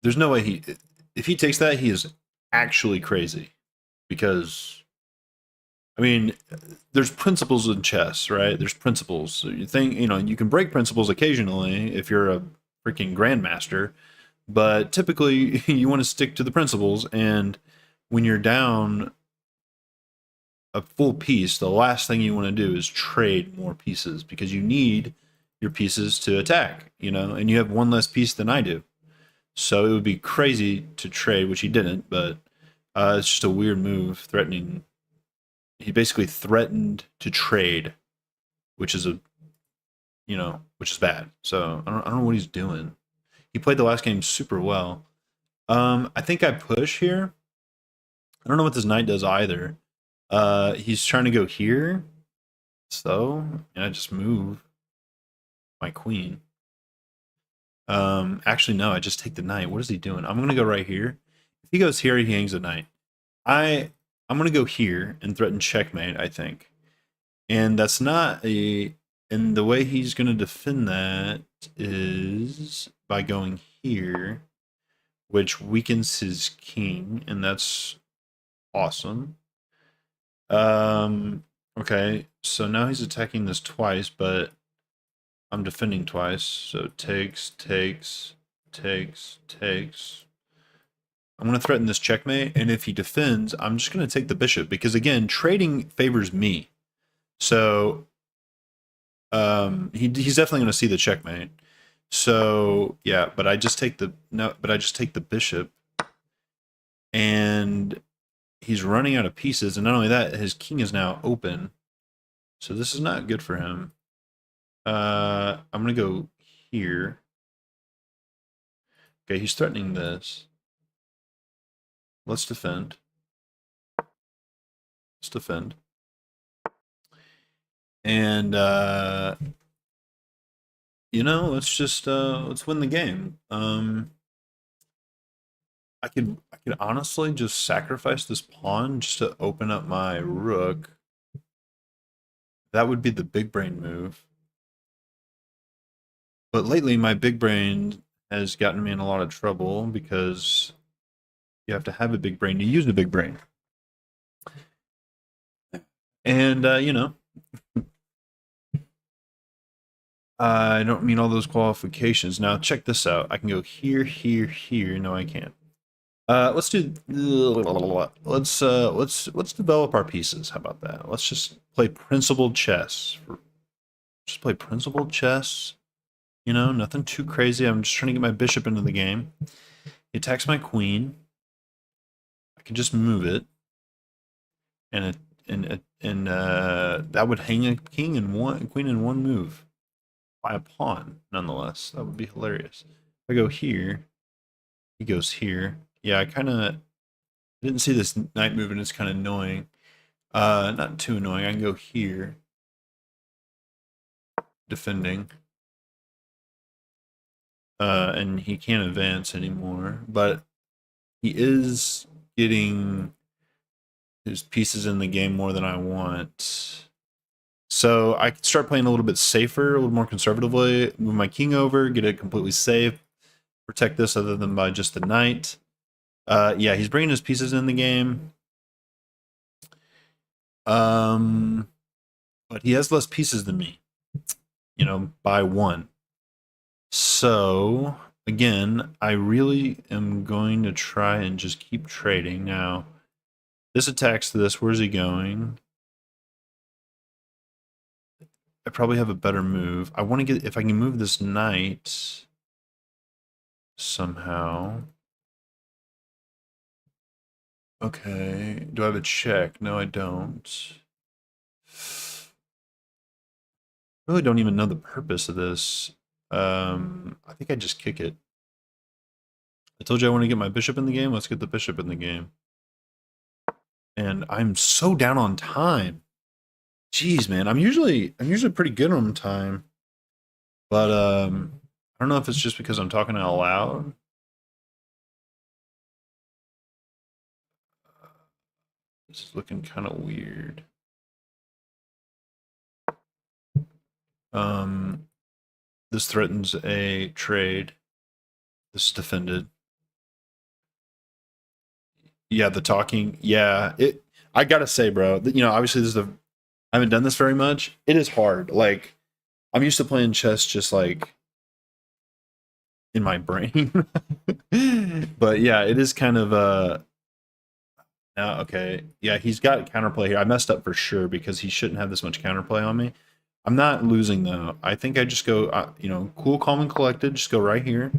there's no way if he takes that, he is actually crazy. Because I mean, there's principles in chess, right? There's principles. So you think, you can break principles occasionally if you're a freaking grandmaster, but typically you want to stick to the principles. And when you're down a full piece, the last thing you want to do is trade more pieces because you need your pieces to attack, and you have one less piece than I do. So it would be crazy to trade, which he didn't, but it's just a weird move threatening. He basically threatened to trade, which is which is bad. So I don't know what he's doing. He played the last game super well. I think I push here. I don't know what this knight does either. He's trying to go here. So, I just move my queen. Actually, no, I just take the knight. What is he doing? I'm gonna go right here. If he goes here, he hangs a knight. I'm gonna go here and threaten checkmate, I think. And that's not a and the way he's gonna defend that is by going here, which weakens his king, and that's awesome. Okay, so now he's attacking this twice, but I'm defending twice. So takes, takes, takes, takes. I'm going to threaten this checkmate, and if he defends, I'm just going to take the bishop because again, trading favors me. So he's definitely going to see the checkmate. So yeah, but I just take the bishop, and he's running out of pieces, and not only that, his king is now open. So this is not good for him. I'm gonna go here. Okay, he's threatening this. Let's defend. Let's defend. And let's just let's win the game. I could honestly just sacrifice this pawn just to open up my rook. That would be the big brain move. But lately my big brain has gotten me in a lot of trouble because you have to have a big brain to use the big brain. And I don't mean all those qualifications. Now check this out. I can go here, here, here. No, I can't. Let's develop our pieces. How about that? Let's just play principled chess. Just play principled chess. Nothing too crazy. I'm just trying to get my bishop into the game. He attacks my queen. I can just move it, and that would hang a king and queen in one move. By a pawn, nonetheless. That would be hilarious. If I go here, he goes here. Yeah, I didn't see this knight move, and it's kind of annoying. Not too annoying. I can go here, defending. And he can't advance anymore, but he is getting his pieces in the game more than I want. So I can start playing a little bit safer, a little more conservatively, move my king over, get it completely safe, protect this other than by just the knight. Yeah, he's bringing his pieces in the game. But he has less pieces than me, by one. So, again, I really am going to try and just keep trading. Now, this attacks this. Where's he going? I probably have a better move. I want to get, if I can move this knight somehow. Okay, do I have a check? No, I don't. I really don't even know the purpose of this. I think I just kick it. I told you I want to get my bishop in the game. Let's get the bishop in the game. And I'm so down on time. Jeez, man, I'm usually pretty good on time, but I don't know if it's just because I'm talking out loud. This is looking kind of weird. This threatens a trade. This is defended. Yeah, the talking. Yeah, I gotta say, bro. Obviously, I haven't done this very much. It is hard. Like, I'm used to playing chess just like in my brain, but yeah, it is kind of now, okay, yeah, he's got counterplay here. I messed up for sure because he shouldn't have this much counterplay on me. I'm not losing though. I think I just go, cool, calm, and collected. Just go right here,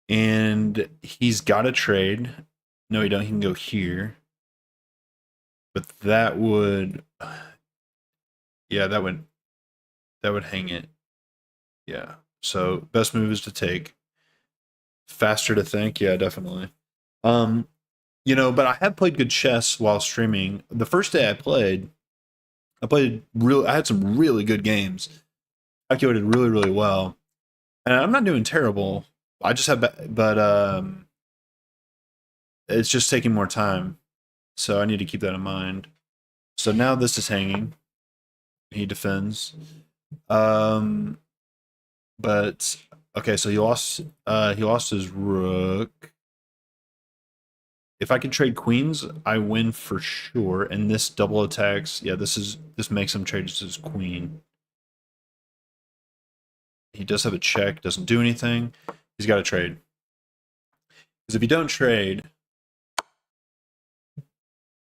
and he's got a trade. No, he don't. He can go here, but that would, yeah, that would hang it. Yeah. So best move is to take. Faster to think, yeah, definitely. Um, but I have played good chess while streaming. The first day I had some really good games. Calculated really, really well. And I'm not doing terrible. I just have, but it's just taking more time. So I need to keep that in mind. So now this is hanging. He defends. Um, but okay, so he lost. He lost his rook. If I can trade queens, I win for sure. And this double attacks. Yeah, this makes him trade his queen. He does have a check. Doesn't do anything. He's got to trade. Because if you don't trade,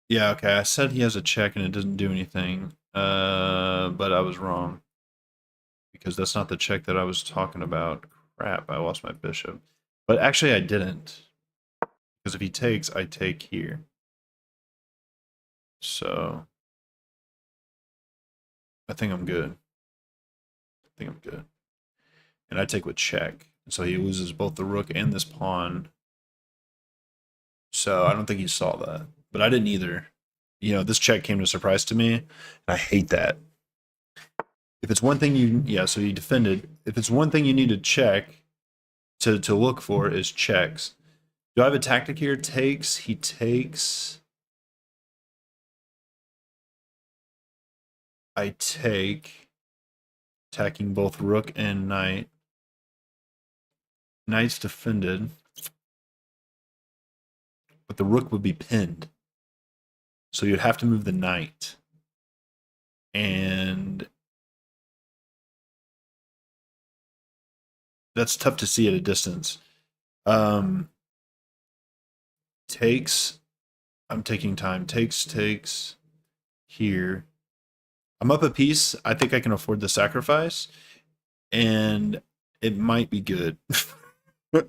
yeah, okay. I said he has a check and it doesn't do anything. But I was wrong because that's not the check that I was talking about. Crap! I lost my bishop. But actually, I didn't. Because if he takes, I take here. So I think I'm good. I think I'm good. And I take with check. So he loses both the rook and this pawn. So I don't think he saw that. But I didn't either. This check came as a surprise to me. And I hate that. If it's one thing so he defended. If it's one thing you need to check to look for is checks. Do I have a tactic here? Takes. He takes. I take. Attacking both rook and knight. Knight's defended. But the rook would be pinned. So you'd have to move the knight. And that's tough to see at a distance. Takes. I'm taking time. Takes. Here. I'm up a piece. I think I can afford the sacrifice. And it might be good. I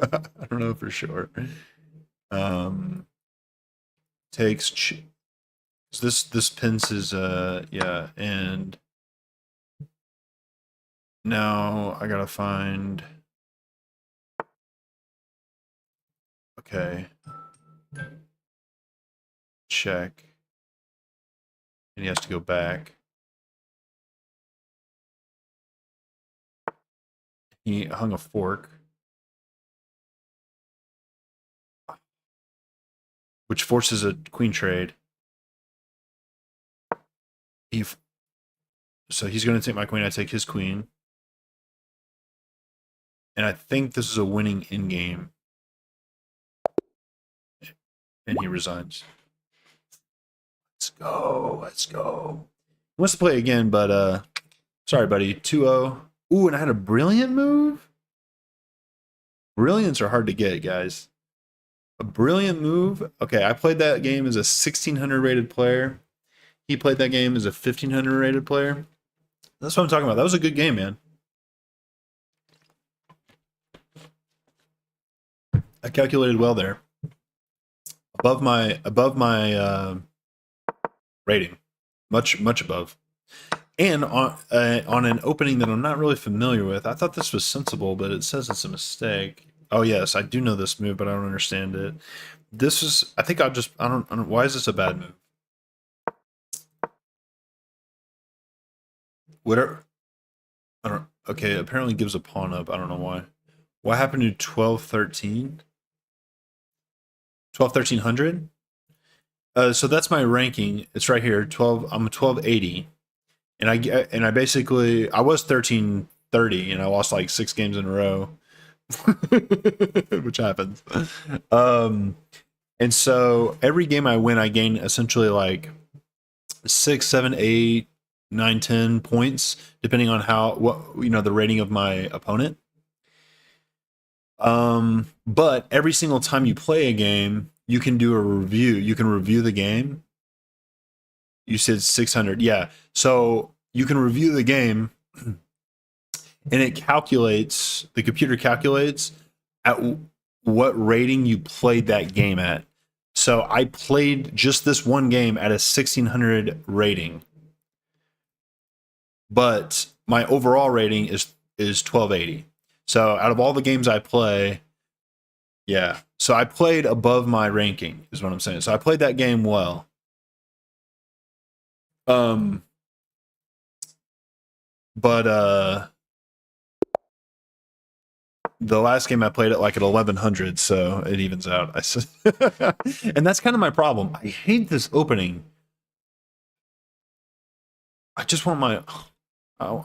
don't know for sure. Takes. This pins his yeah, and now I gotta find. Okay. Check. And he has to go back. He hung a fork. Which forces a queen trade. So he's going to take my queen. I take his queen. And I think this is a winning endgame. And he resigns. Let's go. Let's go. He wants to play again, but sorry, buddy. 2-0. Ooh, and I had a brilliant move. Brilliants are hard to get, guys. A brilliant move. Okay, I played that game as a 1600 rated player. He played that game as a 1500 rated player. That's what I'm talking about. That was a good game, man. I calculated well there. Above my rating, much above. And on an opening that I'm not really familiar with, I thought this was sensible, but it says it's a mistake. Oh yes, I do know this move, but I don't understand it. This is, I think I don't. Why is this a bad move? Whatever. I don't. Okay, apparently gives a pawn up. I don't know why. What happened to 1213? 1300? So that's my ranking. It's right here. 12. I'm 1280, and I basically I was 1330, and I lost like 6 games in a row, which happens. And so every game I win, I gain essentially like 6, 7, 8, 9, 10 points, depending on the rating of my opponent. But every single time you play a game, you can do a review. You can review the game. You said 600. Yeah. So you can review the game and the computer calculates at what rating you played that game at. So I played just this one game at a 1600 rating. But my overall rating is 1280. So out of all the games I play, Yeah. So I played above my ranking, is what I'm saying. So I played that game well. Um, but the last game I played it like at 1100, so it evens out. I said, and that's kind of my problem. I hate this opening. I just want my. Oh,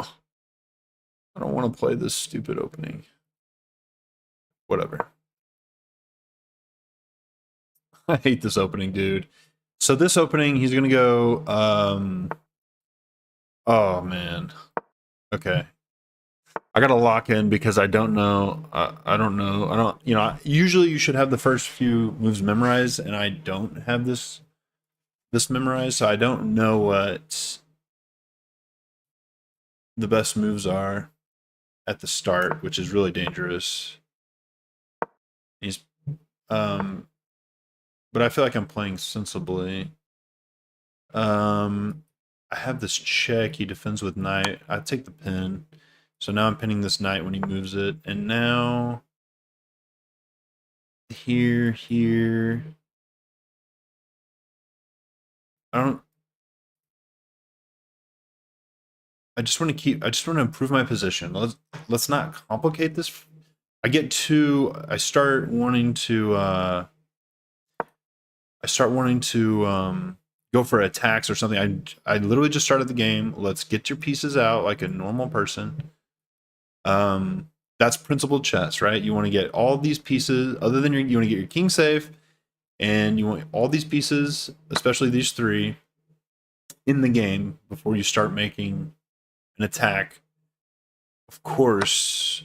I don't want to play this stupid opening. Whatever. I hate this opening, dude. So this opening, he's gonna go. Oh man. Okay. I gotta lock in because I don't know. I don't know. I don't. You know. Usually, you should have the first few moves memorized, and I don't have this memorized, so I don't know what the best moves are at the start, which is really dangerous. He's, um, but I feel like I'm playing sensibly. I have this check. He defends with knight. I take the pin. So now I'm pinning this knight when he moves it. And now here. I don't I just want to improve my position. Let's not complicate this. I start wanting to go for attacks or something. I literally just started the game. Let's get your pieces out like a normal person. That's principled chess, right? You want to get all these pieces other than you want to get your king safe, and you want all these pieces, especially these three, in the game before you start making an attack. Of course,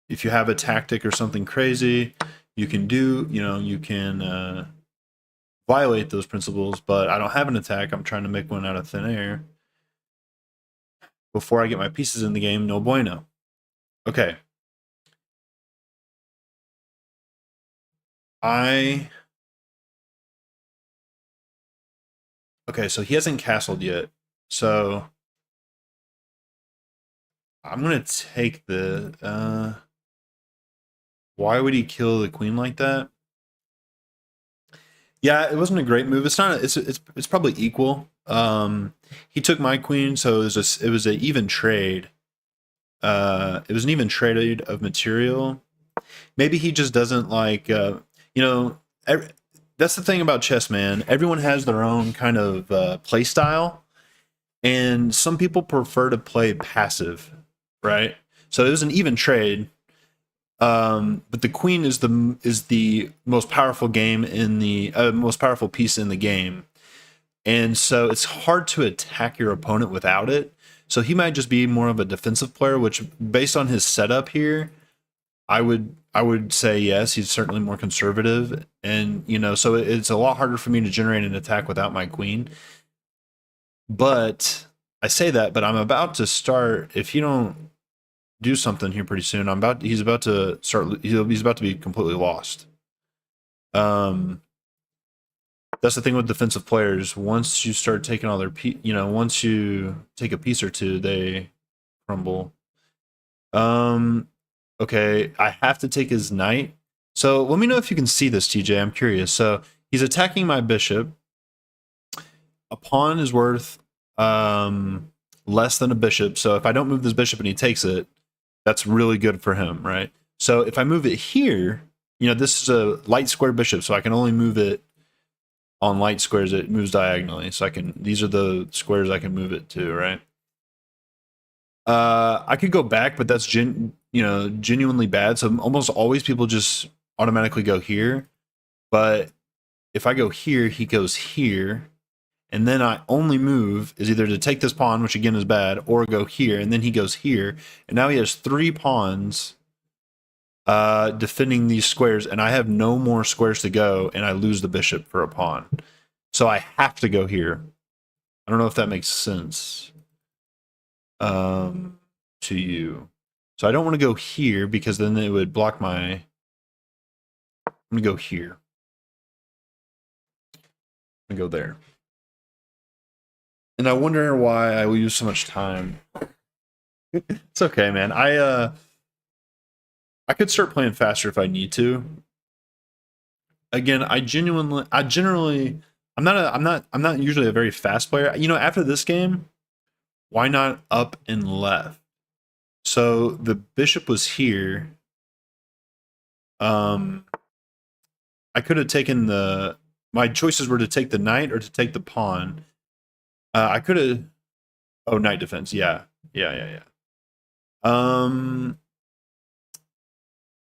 if you have a tactic or something crazy, you can violate those principles, but I don't have an attack. I'm trying to make one out of thin air. Before I get my pieces in the game, no bueno. Okay. Okay, so he hasn't castled yet. So I'm gonna take why would he kill the queen like that? Yeah, it wasn't a great move. It's not. It's probably equal. He took my queen, so it was an even trade. It was an even trade of material. Maybe he just doesn't like. You know, that's the thing about chess, man. Everyone has their own kind of play style, and some people prefer to play passive, right? So it was an even trade. But the queen is the most powerful game in the most powerful piece in the game, and so it's hard to attack your opponent without it. So he might just be more of a defensive player, which based on his setup here, I would say yes, he's certainly more conservative, and so it's a lot harder for me to generate an attack without my queen. But I say that, but I'm about to start. If you don't do something here pretty soon, he's about to start. He's about to be completely lost. Um, that's the thing with defensive players. Once you start taking all their, once you take a piece or two, they crumble. Um, okay, I have to take his knight. So let me know if you can see this, TJ. I'm curious. So he's attacking my bishop. A pawn is worth less than a bishop. So if I don't move this bishop and he takes it, that's really good for him, right? So if I move it here, this is a light square bishop, so I can only move it on light squares. It moves diagonally, so these are the squares I can move it to, right? I could go back, but that's genuinely bad. So almost always people just automatically go here. But if I go here, he goes here, and then I only move is either to take this pawn, which again is bad, or go here, and then he goes here, and now he has 3 pawns defending these squares, and I have no more squares to go, and I lose the bishop for a pawn. So I have to go here. I don't know if that makes sense to you. So I don't want to go here because then it would block my. I'm gonna go here. I'm gonna go there. And I wonder why I will use so much time. It's okay, man. I I could start playing faster if I need to. Again, I generally, I'm not usually a very fast player. You know, after this game, why not up and left? So the bishop was here. Um, I could have taken the. My choices were to take the knight or to take the pawn. I could have. Oh, knight defense. Yeah, yeah. Um.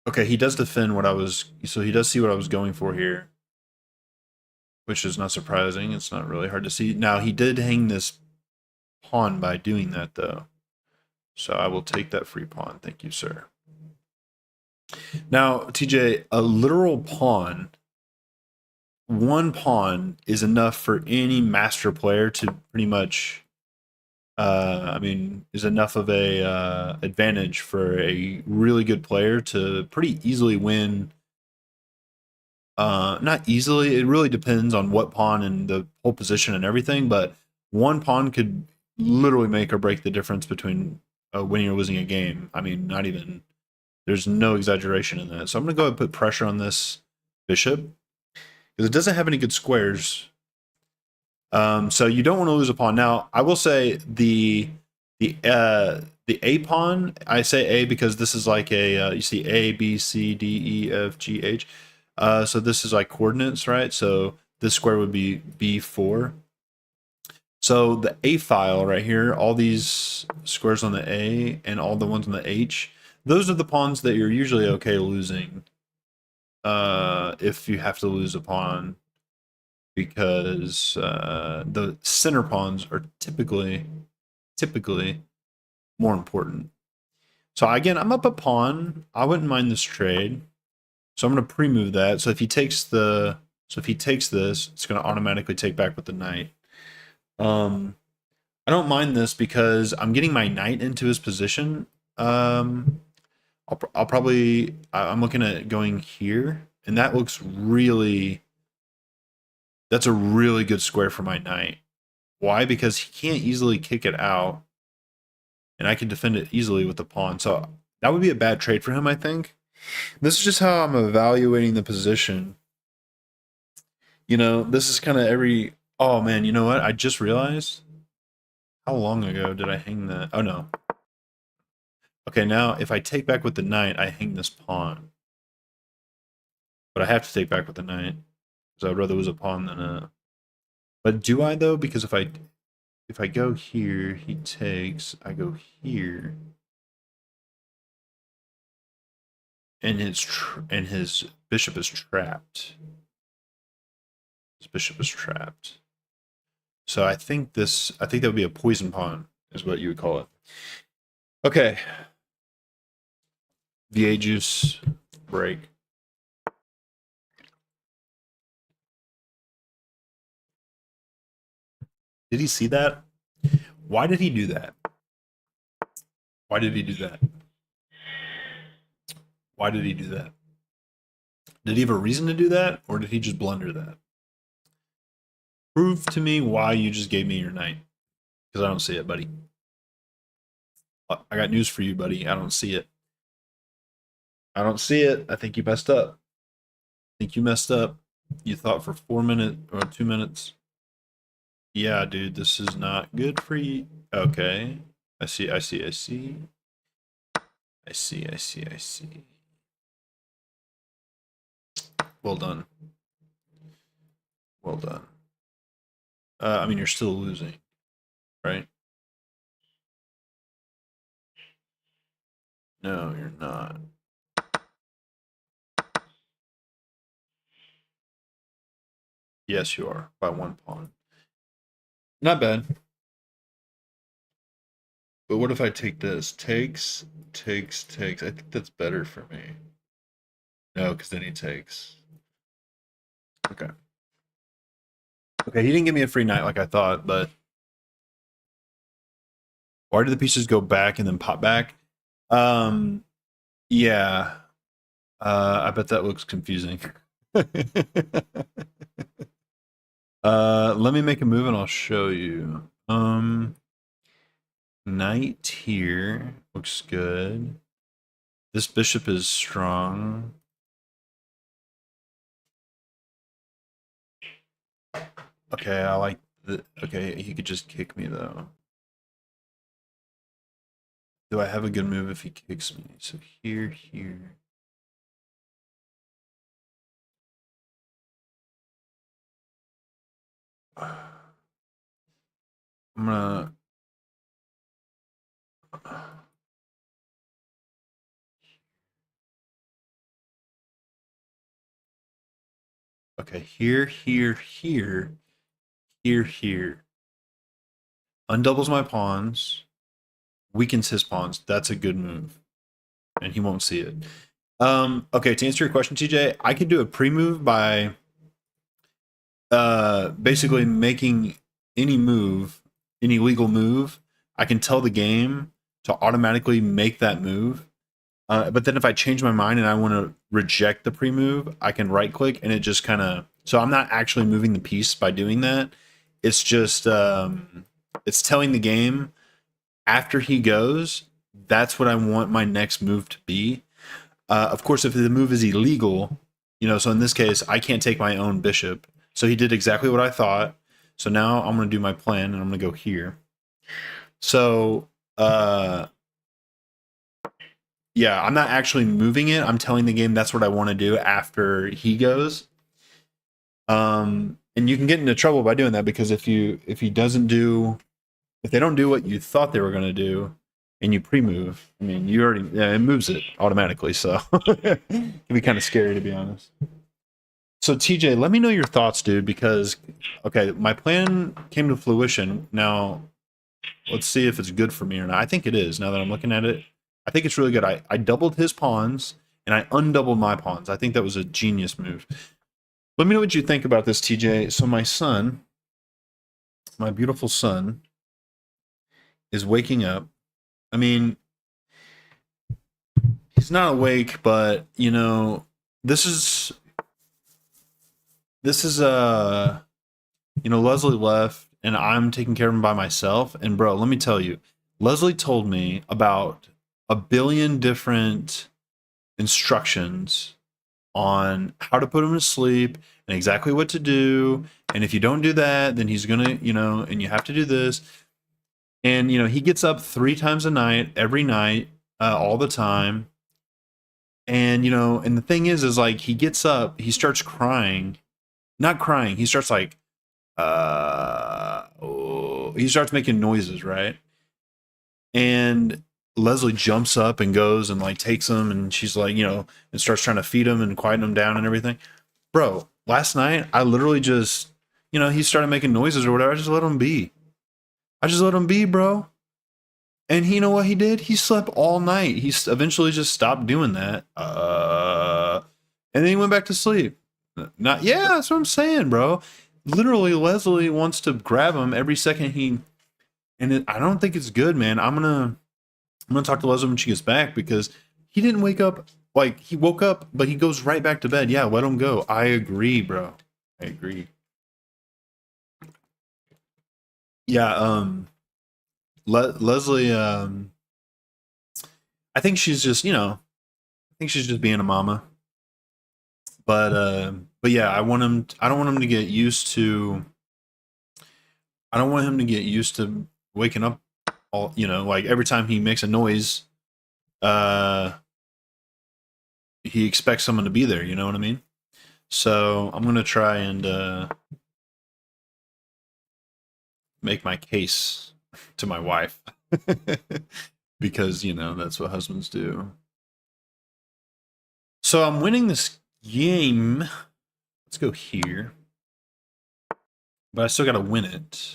Okay, he does defend what I was. So he does see what I was going for here, which is not surprising. It's not really hard to see. Now he did hang this pawn by doing that, though. So I will take that free pawn. Thank you, sir. Now, TJ, a literal pawn, one pawn is enough for any master player to pretty much, I mean, is enough of a advantage for a really good player to pretty easily win. Not easily. It really depends on what pawn and the whole position and everything. But one pawn could literally make or break the difference between winning or losing a game. I mean, not even. There's no exaggeration in that. So I'm going to go ahead and put pressure on this bishop because it doesn't have any good squares. So you don't want to lose a pawn. Now, I will say the A pawn. I say A because this is like a you see A B C D E F G H. So this is like coordinates, right? So this square would be B4. So the A file right here, all these squares on the A and all the ones on the H, those are the pawns that you're usually okay losing. If you have to lose a pawn, because the center pawns are typically more important. So again, I'm up a pawn. I wouldn't mind this trade. So I'm going to pre-move that. So if he takes the, so if he takes this, it's going to automatically take back with the knight. I don't mind this because I'm getting my knight into his position. I'll probably, I'm looking at going here, and that looks really, that's a really good square for my knight. Why? Because he can't easily kick it out, and I can defend it easily with the pawn. So that would be a bad trade for him, I think. This is just how I'm evaluating the position. You know, this is kind of every. Oh man, you know what? I just realized. How long ago did I hang that? Oh no. Okay, now if I take back with the knight, I hang this pawn. But I have to take back with the knight because I'd rather lose a pawn than a. But do I though? Because if I go here, he takes. I go here, and his bishop is trapped. His bishop is trapped. So I think this. I think that would be a poison pawn, is what you would call it. Okay. VA juice break. Did he see that? Why did he do that? Why did he do that? Why did he do that? Did he have a reason to do that, or did he just blunder that? Prove to me why you just gave me your knight, because I don't see it, buddy. I got news for you, buddy. I don't see it. I don't see it. I think you messed up. I think you messed up. You thought for 4 minutes or 2 minutes. Yeah, dude, this is not good for you. Okay. I see. Well done. Well done. I mean, you're still losing, right? No, you're not. Yes, you are by 1 pawn. Not bad. But what if I take this? Takes. I think that's better for me. No, because then he takes. Okay. Okay, he didn't give me a free knight like I thought, but why did the pieces go back and then pop back? Yeah. I bet that looks confusing. Let me make a move and I'll show you. Knight here looks good. This bishop is strong. Okay, I like the. Okay, he could just kick me though. Do I have a good move if he kicks me? So here. I'm gonna. Okay, here. Undoubles my pawns, weakens his pawns. That's a good move, and he won't see it. Okay, to answer your question, TJ, I can do a pre-move by basically making any move, any legal move. I can tell the game to automatically make that move. But then if I change my mind and I want to reject the pre-move, I can right click and it just kind of, so I'm not actually moving the piece by doing that. It's just it's telling the game after he goes, that's what I want my next move to be. Of course, if the move is illegal, so in this case, I can't take my own bishop. So he did exactly what I thought. So now I'm going to do my plan and I'm going to go here. So, yeah, I'm not actually moving it. I'm telling the game that's what I want to do after he goes. And you can get into trouble by doing that because if they don't do what you thought they were going to do, and you pre-move, I mean, it moves it automatically. So it can be kind of scary, to be honest. So TJ, let me know your thoughts, dude, because okay, my plan came to fruition. Now, let's see if it's good for me or not. I think it is. Now that I'm looking at it, I think it's really good. I doubled his pawns and I undoubled my pawns. I think that was a genius move. Let me know what you think about this, TJ. So my son, my beautiful son, is waking up. I mean, he's not awake, but this is Leslie left and I'm taking care of him by myself. And bro, let me tell you, Leslie told me about a billion different instructions on how to put him to sleep and exactly what to do. And if you don't do that, then he's gonna, and you have to do this. And he gets up 3 times a night, every night, all the time. And and the thing is like he gets up, he starts crying, not crying, he starts like he starts making noises, right? And Leslie jumps up and goes and like takes him, and she's like, and starts trying to feed him and quieten him down and everything. Bro, last night I literally just, he started making noises or whatever. I just let him be. Bro. And you know what he did? He slept all night. He eventually just stopped doing that. And then he went back to sleep. Yeah, that's what I'm saying, bro. Literally, Leslie wants to grab him every second I don't think it's good, man. I'm gonna talk to Leslie when she gets back because he didn't wake up. Like he woke up, but he goes right back to bed. Yeah, let him go. I agree, bro. I agree. Yeah, Leslie. I think she's just, being a mama. But yeah, I want him. I don't want him to get used to. I don't want him to get used to waking up all, like every time he makes a noise, he expects someone to be there, you know what I mean? So I'm gonna try and make my case to my wife. Because, that's what husbands do. So I'm winning this game. Let's go here. But I still gotta win it.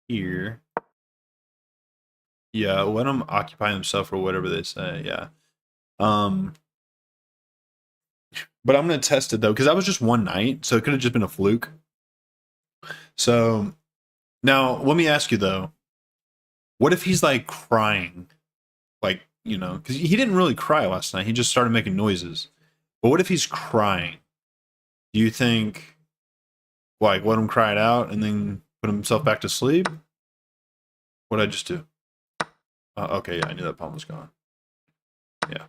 Here. Yeah, let him occupy himself or whatever they say. Yeah. But I'm gonna test it though, because that was just one night, so it could have just been a fluke. So now let me ask you though, what if he's like crying? Like, because he didn't really cry last night, he just started making noises. But what if he's crying? Do you think like let him cry it out and then put himself back to sleep? What'd I just do? Okay, yeah, I knew that pawn was gone. Yeah.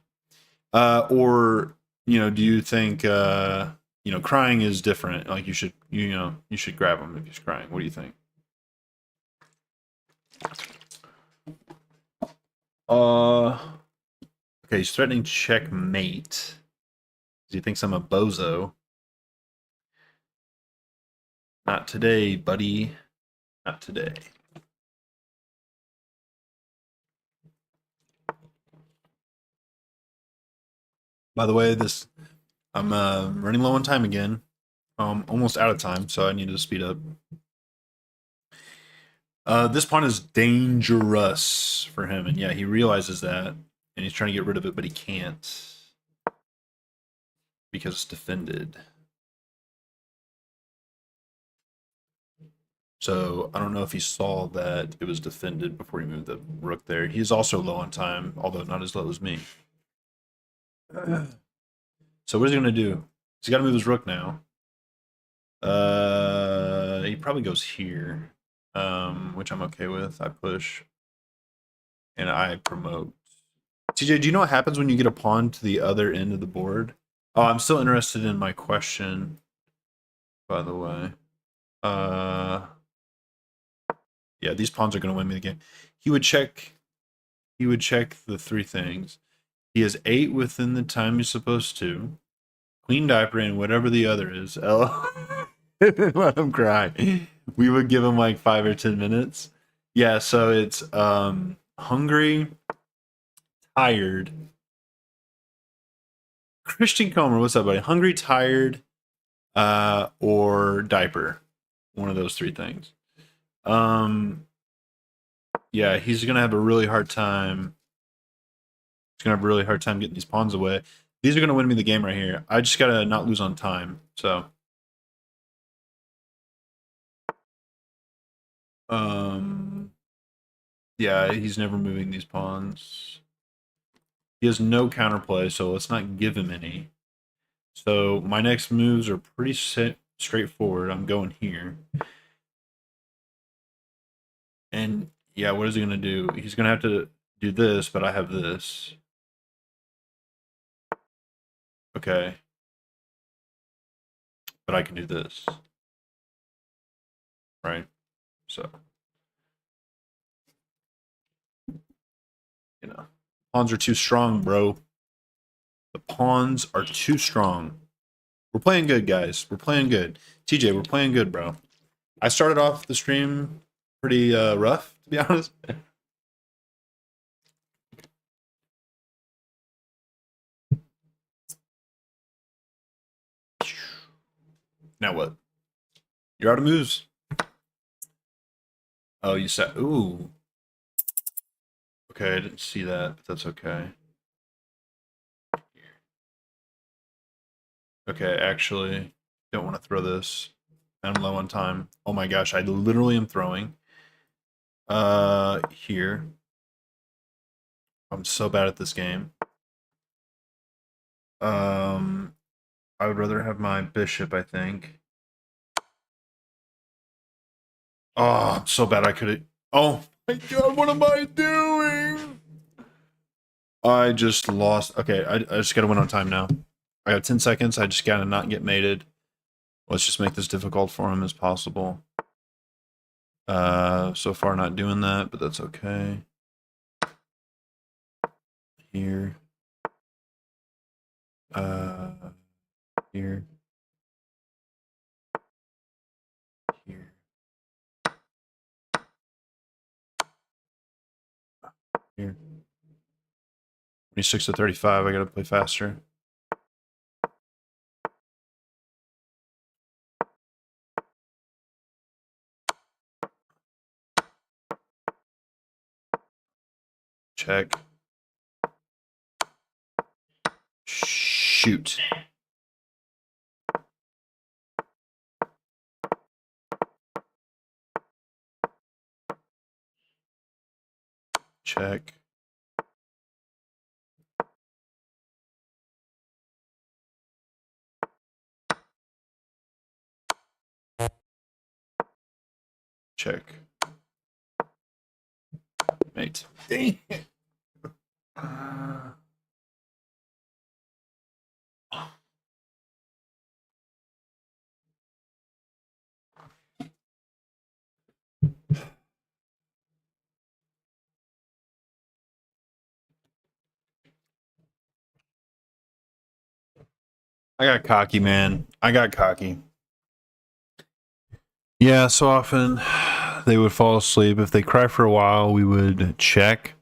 Or do you think crying is different? Like you should grab him if he's crying. What do you think? Uh, okay, he's threatening checkmate. He thinks I'm a bozo. Not today, buddy. Not today. By the way, I'm running low on time again. Almost out of time, so I need to speed up. This pawn is dangerous for him, and yeah, he realizes that, and he's trying to get rid of it, but he can't because it's defended. So I don't know if he saw that it was defended before he moved the rook there. He's also low on time, although not as low as me. So what is he gonna do? He's got to move his rook now. He probably goes here, which I'm okay with. I push, and I promote. TJ, do you know what happens when you get a pawn to the other end of the board? Oh, I'm still interested in my question, by the way. Yeah, these pawns are going to win me the game. He would check. He would check the three things. He has 8 within the time he's supposed to. Queen diaper and whatever the other is. Let him cry. We would give him like 5 or 10 minutes. Yeah, so it's hungry, tired. Christian Comer, what's up, buddy? Hungry, tired, or diaper. One of those three things. Yeah, he's gonna have a really hard time. He's gonna have a really hard time getting these pawns away. These are gonna win me the game right here. I just gotta not lose on time. So, yeah, he's never moving these pawns. He has no counterplay, so let's not give him any. So my next moves are pretty straightforward. I'm going here. And yeah, what is he gonna do? He's gonna have to do this, but I have this. Okay. But I can do this. Right? So, pawns are too strong, bro. The pawns are too strong. We're playing good, guys. We're playing good. TJ, we're playing good, bro. I started off the stream pretty rough, to be honest. Now what? You're out of moves. Oh, you said, ooh. Okay, I didn't see that, but that's okay. Okay, actually, don't want to throw this. I'm low on time. Oh my gosh, I literally am throwing. Here. I'm so bad at this game. I would rather have my bishop, I think. Oh, I'm so bad I could have. Oh my god, what am I doing? I just lost. Okay, I just gotta win on time now. I have 10 seconds. I just gotta not get mated. Let's just make this difficult for him as possible. So far not doing that, but that's okay. Here. Here. Here. Here. 26 to 35. I gotta play faster. Check. Shoot. Check. Check. Mate. Dang it. Uh, I got cocky, man. I got cocky. Yeah, so often they would fall asleep. If they cry for a while, we would check.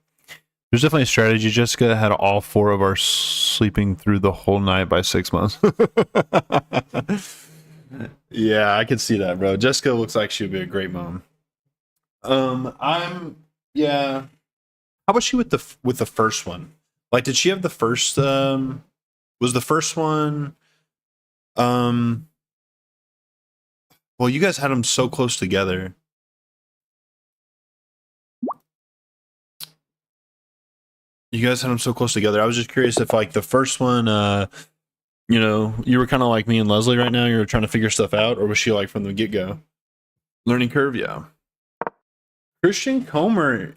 There's definitely a strategy. Jessica had all four of our sleeping through the whole night by 6 months. Yeah, I could see that, bro. Jessica looks like she'd be a great mom. I'm yeah. How about she with the first one? Like, did she have the first? Was the first one? Um, well, you guys had them so close together. You guys had them so close together. I was just curious if like the first one, you were kind of like me and Leslie right now. You're trying to figure stuff out, or was she like from the get go? Learning curve, yeah. Christian Comer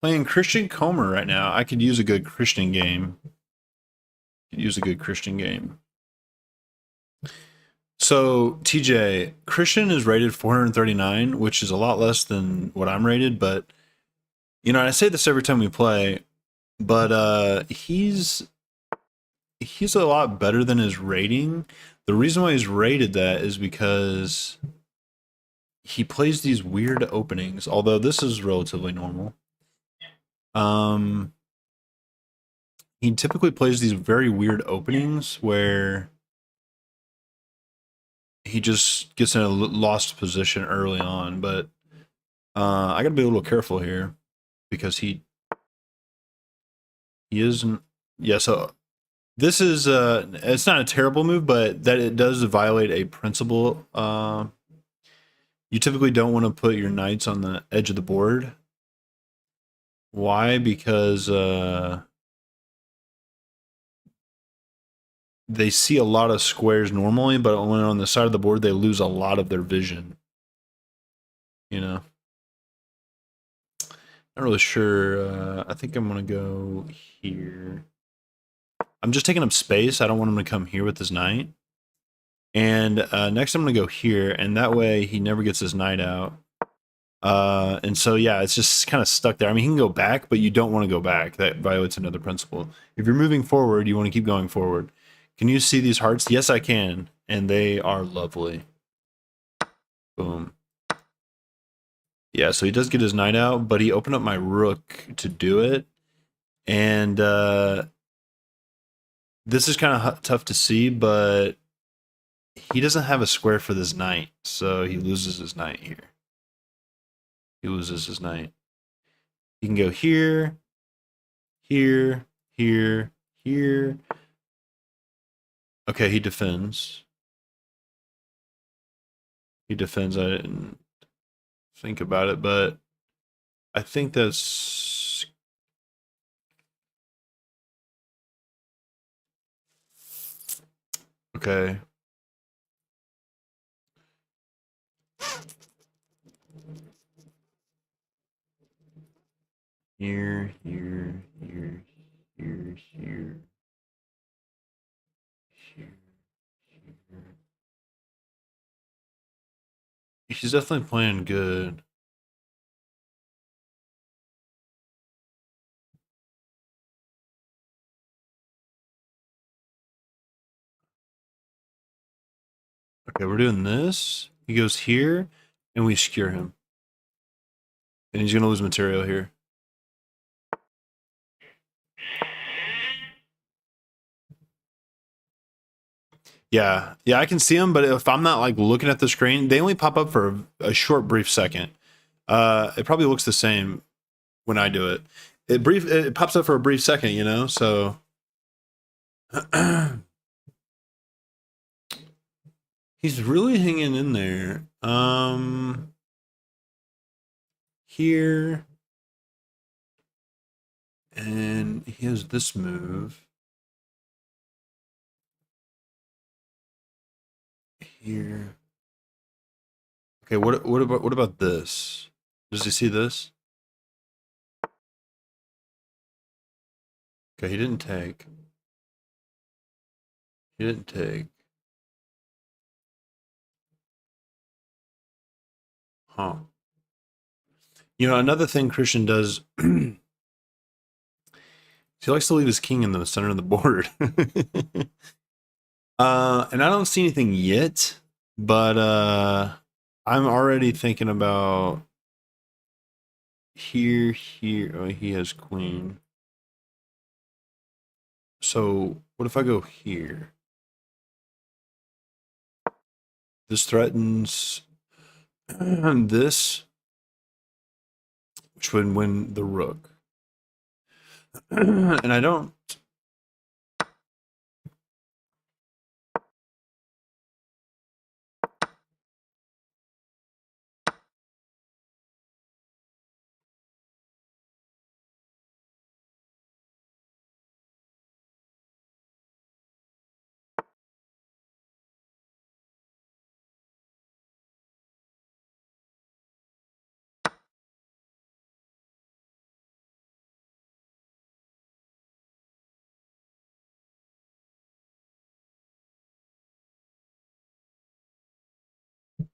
playing Christian Comer right now. I could use a good Christian game. Could use a good Christian game. So TJ, Christian is rated 439, which is a lot less than what I'm rated, but I say this every time we play, but he's a lot better than his rating. The reason why he's rated that is because he plays these weird openings, although this is relatively normal. He typically plays these very weird openings where he just gets in a lost position early on, but I got to be a little careful here because he isn't. Yeah, so this is it's not a terrible move, but that it does violate a principle. You typically don't want to put your knights on the edge of the board. Why? Because they see a lot of squares normally, but when on the side of the board, they lose a lot of their vision. You know, not really sure. I think I'm gonna go here. I'm just taking up space. I don't want him to come here with his knight. And next, I'm gonna go here, and that way he never gets his knight out. And so yeah, it's just kind of stuck there. I mean, he can go back, but you don't want to go back. That violates another principle. If you're moving forward, you want to keep going forward. Can you see these hearts? Yes, I can, and they are lovely. Boom. Yeah, so he does get his knight out, but he opened up my rook to do it, and this is kind of tough to see, but he doesn't have a square for this knight, so he loses his knight here. He loses his knight. He can go here, here, here, here. Okay, he defends. He defends. I didn't think about it, but I think that's okay. Here, here, here, here, here, here, here. He's definitely playing good. Okay, we're doing this. He goes here, and we skewer him. And he's gonna lose material here. Yeah, yeah, I can see them, but if I'm not like looking at the screen, they only pop up for a short, brief second. It probably looks the same when I do it. It pops up for a brief second, So he's really hanging in there. Here, and he has this move here. Okay, what about this? Does he see this? Okay, he didn't take. He didn't take. Huh. You know, another thing Christian does, he likes to leave his king in the center of the board. And I don't see anything yet, but I'm already thinking about here. Oh, he has queen. So what if I go here? This threatens this, which would win the rook. And I don't.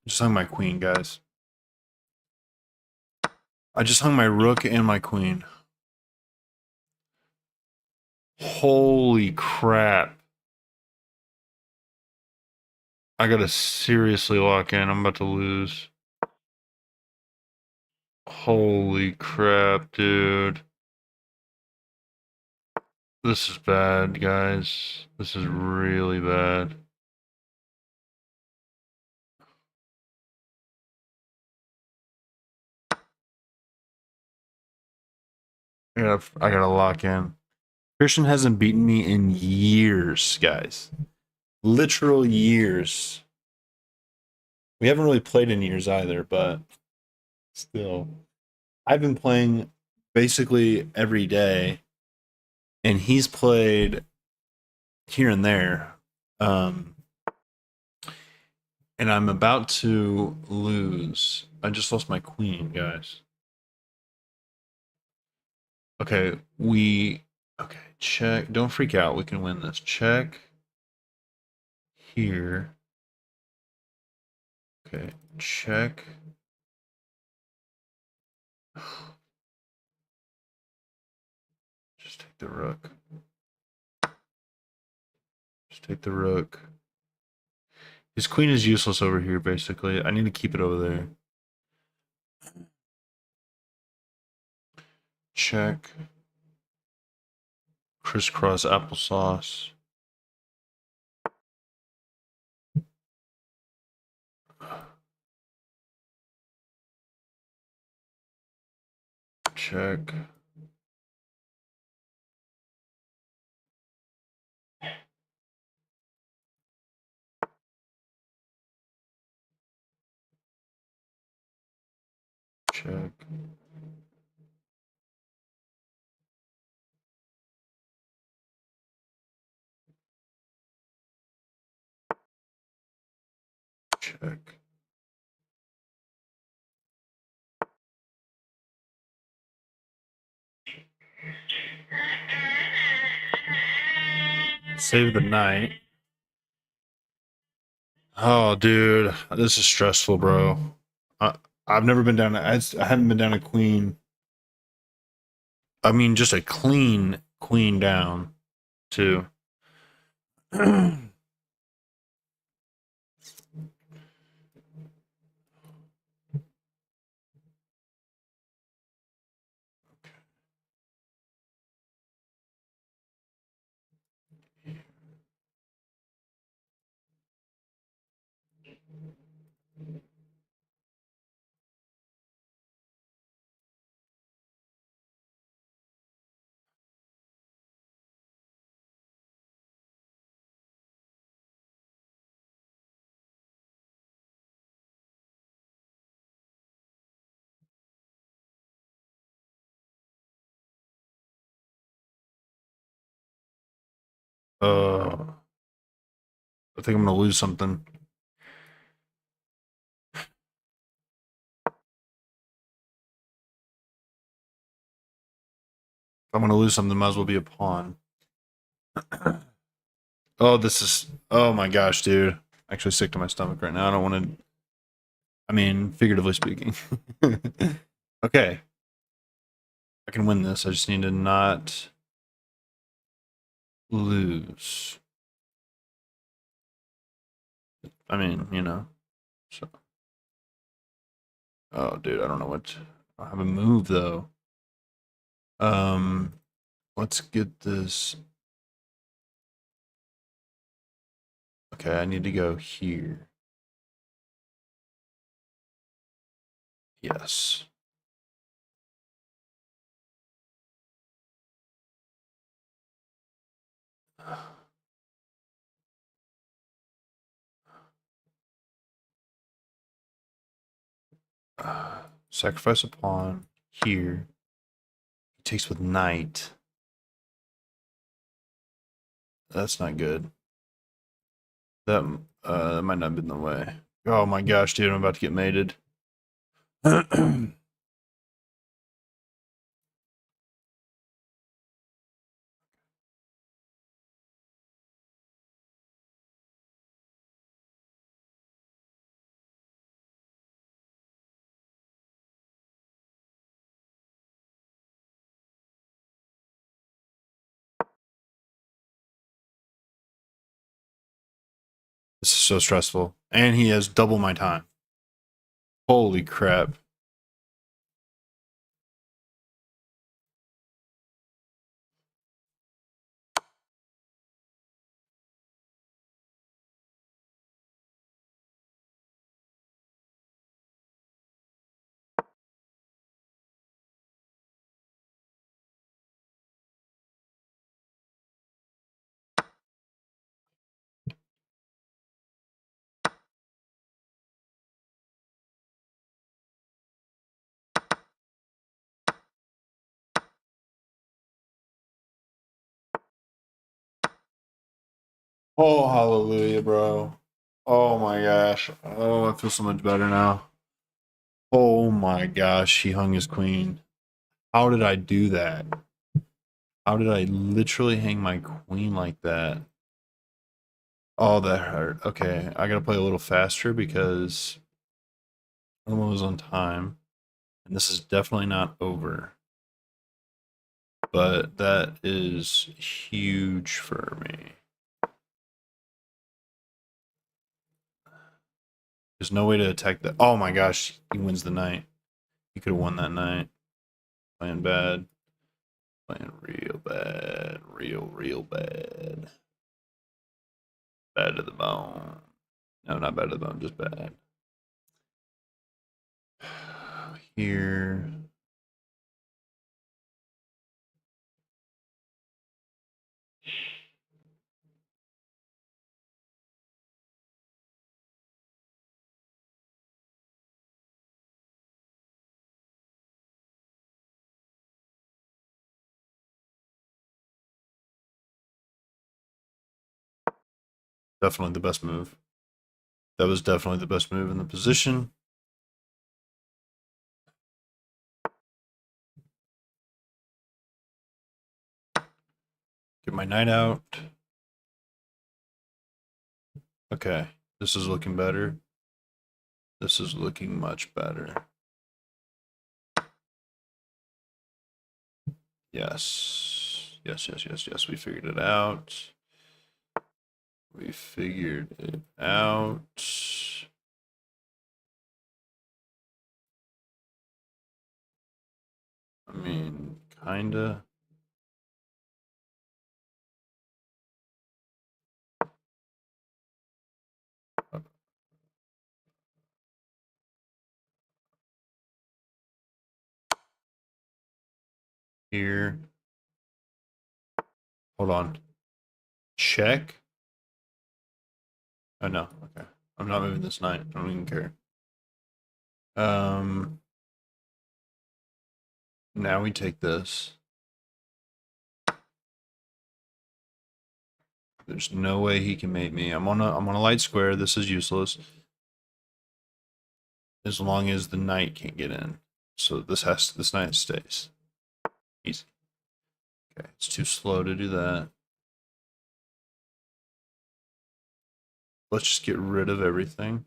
Just hung my queen, guys. I just hung my rook and my queen. Holy crap. I gotta seriously lock in. I'm about to lose. Holy crap, dude. This is bad, guys. This is really bad. I gotta lock in. Christian hasn't beaten me in years, guys. Literal years. We haven't really played in years either, but still. I've been playing basically every day, and he's played here and there. Um, and I'm about to lose. I just lost my queen, guys. Okay, okay, check. Don't freak out. We can win this. Check here. Okay, check. Just take the rook. Just take the rook. His queen is useless over here, basically. I need to keep it over there. Check. Crisscross applesauce. Check. Check. Check. Save the knight. Oh, dude, this is stressful, bro. I, I've never been down. I haven't been down a queen. I mean, just a clean queen down, too. I think I'm gonna lose something. I'm gonna lose something, might as well be a pawn. Oh, this is. Oh my gosh, dude. Actually sick to my stomach right now. I don't want to. I mean, figuratively speaking. Okay. I can win this. I just need to not lose. I mean, you know. So. Oh, dude, I don't know what. I have a move though. Um, let's get this. Okay, I need to go here. Yes. Sacrifice a pawn here. He takes with knight. That's not good. That that might not have been the way. Oh my gosh, dude, I'm about to get mated. This is so stressful. And he has double my time. Holy crap. Oh, hallelujah, bro. Oh my gosh. Oh, I feel so much better now. Oh my gosh, he hung his queen. How did I do that? How did I literally hang my queen like that? Oh, that hurt. Okay, I gotta play a little faster because I'm almost on time. And this is definitely not over. But that is huge for me. There's no way to attack that. Oh my gosh, he wins the knight. He could have won that knight. Playing bad. Playing real bad. Real bad. Bad to the bone. No, not bad to the bone, just bad. Here. Definitely the best move. That was definitely the best move in the position. Get my knight out. Okay, this is looking better. This is looking much better. Yes. Yes. We figured it out. We figured it out. I mean, kinda. Here. Hold on. Check. Oh no. Okay. I'm not moving this knight. I don't even care. Now we take this. There's no way he can mate me. I'm on a light square. This is useless. As long as the knight can't get in. So this knight stays. Easy. Okay, it's too slow to do that. Let's just get rid of everything.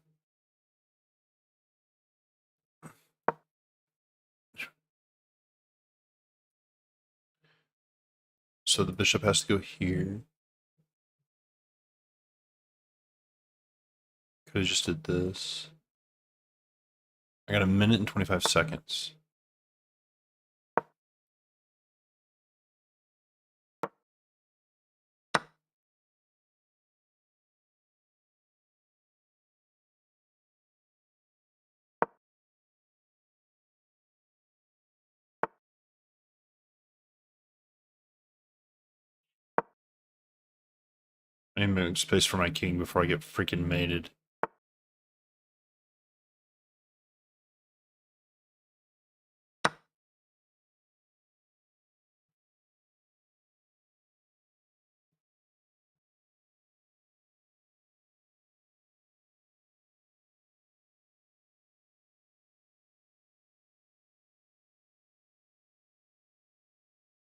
So the bishop has to go here. Could have just did this. I got a minute and 25 seconds. I need to make space for my king before I get freaking mated.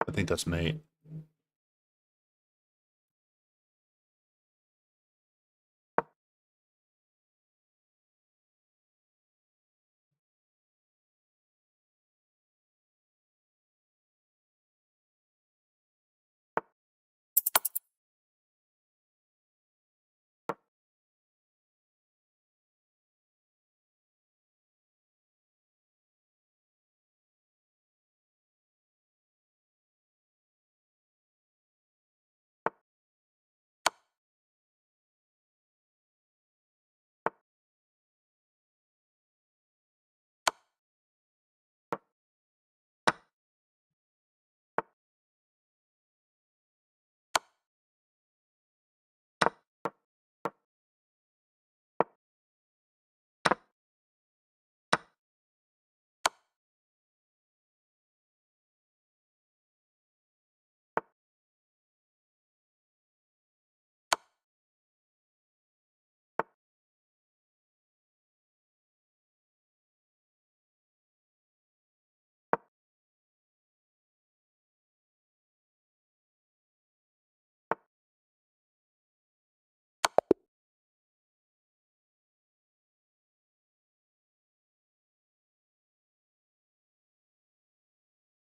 I think that's mate.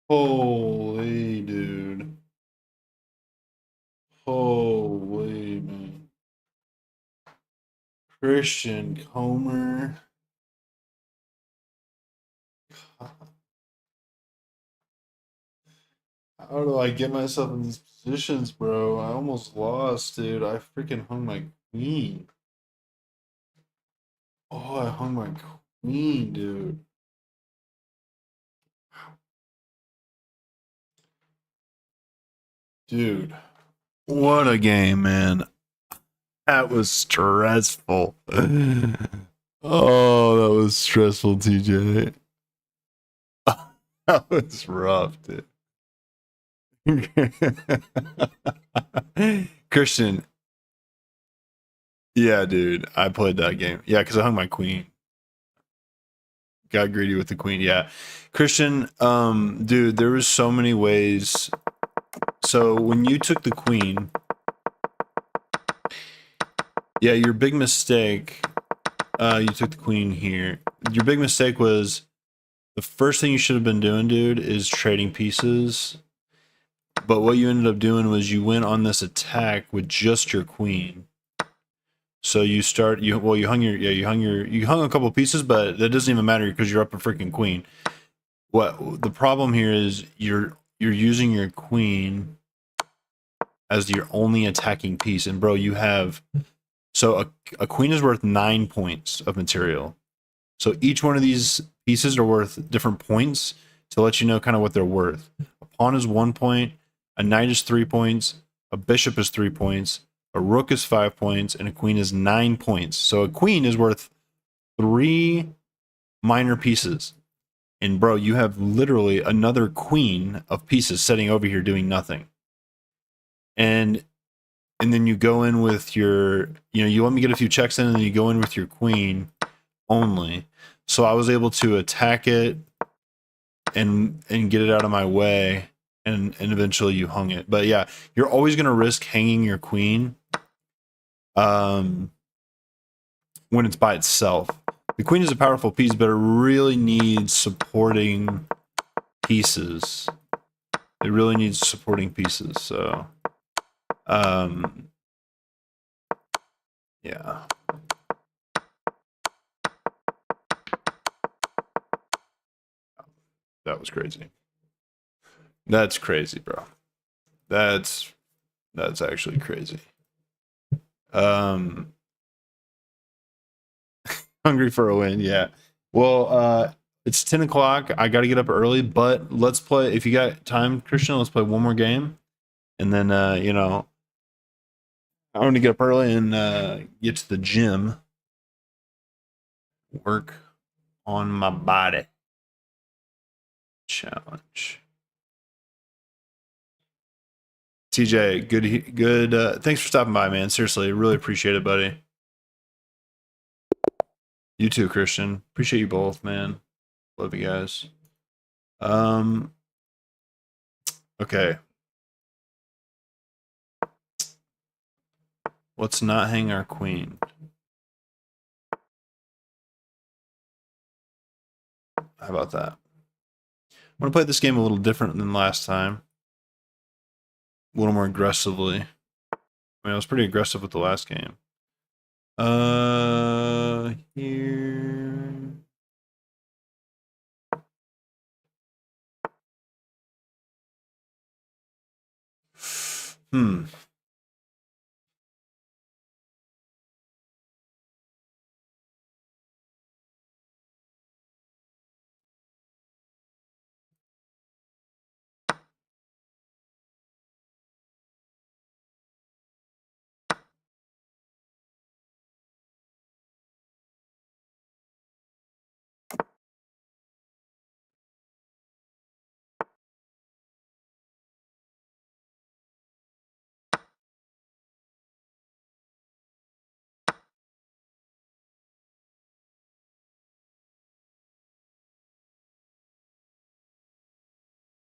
Holy dude. Holy man. Christian Comer. How do I get myself in these positions, bro? I almost lost, dude. I freaking hung my queen. Oh, I hung my queen, dude. Dude. What a game, man. That was stressful. Oh, that was stressful, TJ. That was rough, dude. Christian. Yeah, dude. I played that game. Yeah, because I hung my queen. Got greedy with the queen. Yeah. Christian, dude, there was so many ways. So when you took the queen, yeah, your big mistake, you took the queen here. Your big mistake was the first thing you should have been doing, dude, is trading pieces. But what you ended up doing was you went on this attack with just your queen. So you hung a couple pieces, but that doesn't even matter because you're up a freaking queen. What the problem here is you're using your queen as your only attacking piece, and bro, you have a queen is worth 9 points of material. So each one of these pieces are worth different points to let you know kind of what they're worth. A pawn is 1 point, a knight is 3 points, a bishop is 3 points, a rook is 5 points, and a queen is 9 points. So a queen is worth 3 minor pieces. And bro, you have literally another queen of pieces sitting over here doing nothing. And then you go in with your, you let me get a few checks in, and then you go in with your queen only. So I was able to attack it and get it out of my way. and eventually you hung it. But yeah, you're always going to risk hanging your queen when it's by itself. The queen is a powerful piece, but it really needs supporting pieces. It really needs supporting pieces. So, yeah. That was crazy. That's crazy, bro. That's actually crazy. Um Hungry for a win, yeah. Well, it's 10 o'clock. I gotta get up early, but let's play if you got time, Christian, let's play one more game. And then you know, I want to get up early and get to the gym. Work on my body. Challenge. TJ, good. Thanks for stopping by, man. Seriously, really appreciate it, buddy. You too, Christian. Appreciate you both, man. Love you guys. Okay. Let's not hang our queen. How about that? I'm gonna play this game a little different than last time. A little more aggressively. I mean, I was pretty aggressive with the last game. Here. Hmm.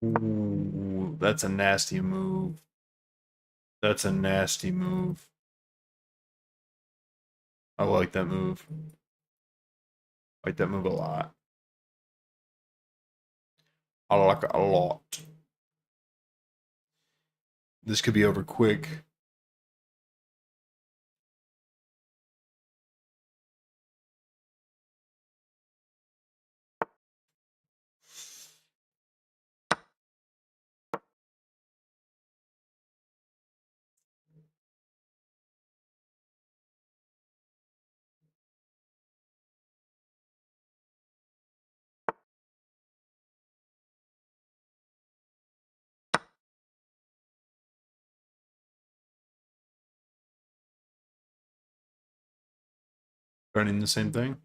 Ooh, that's a nasty move. That's a nasty move. I like that move. I like that move a lot. I like it a lot. This could be over quick. Running the same thing.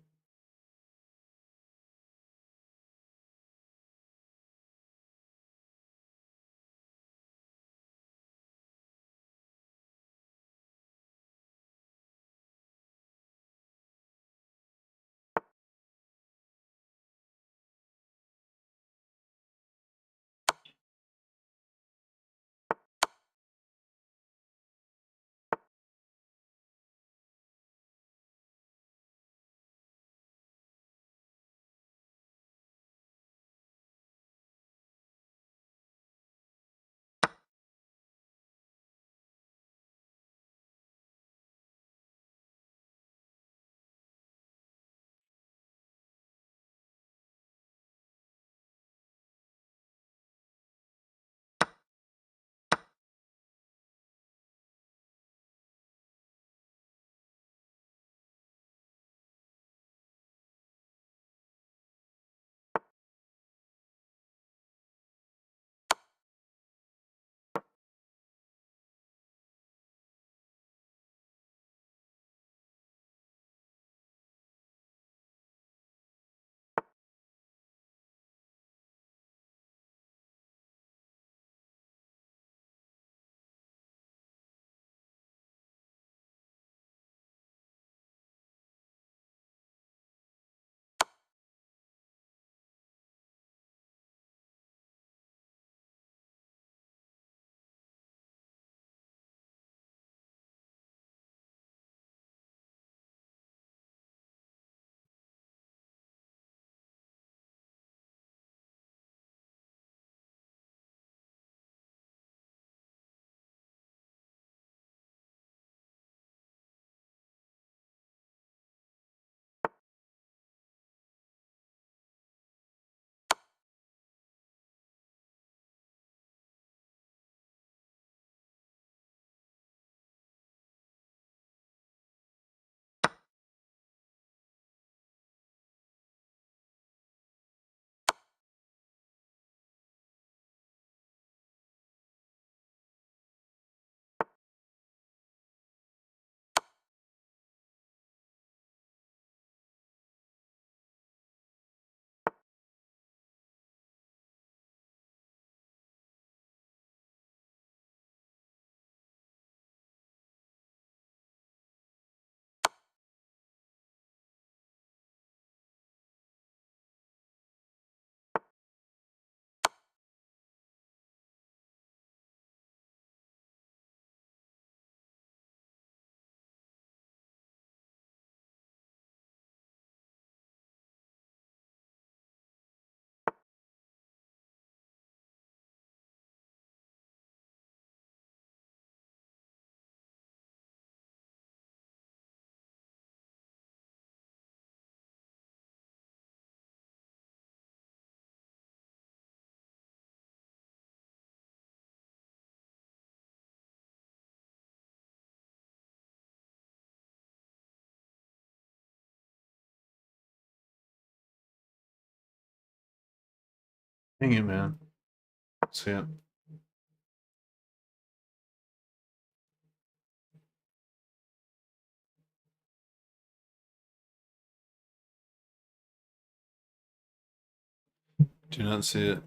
Hang in, man. See it. Do not see it.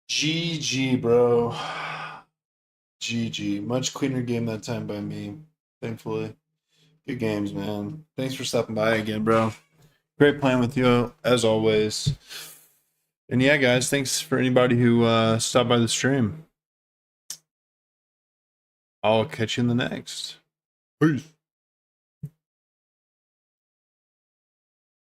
GG, bro. GG. Much cleaner game that time by me, thankfully. Good games, man. Thanks for stopping by again, bro. Great playing with you as always. And yeah, guys, thanks for anybody who stopped by the stream. I'll catch you in the next. Peace.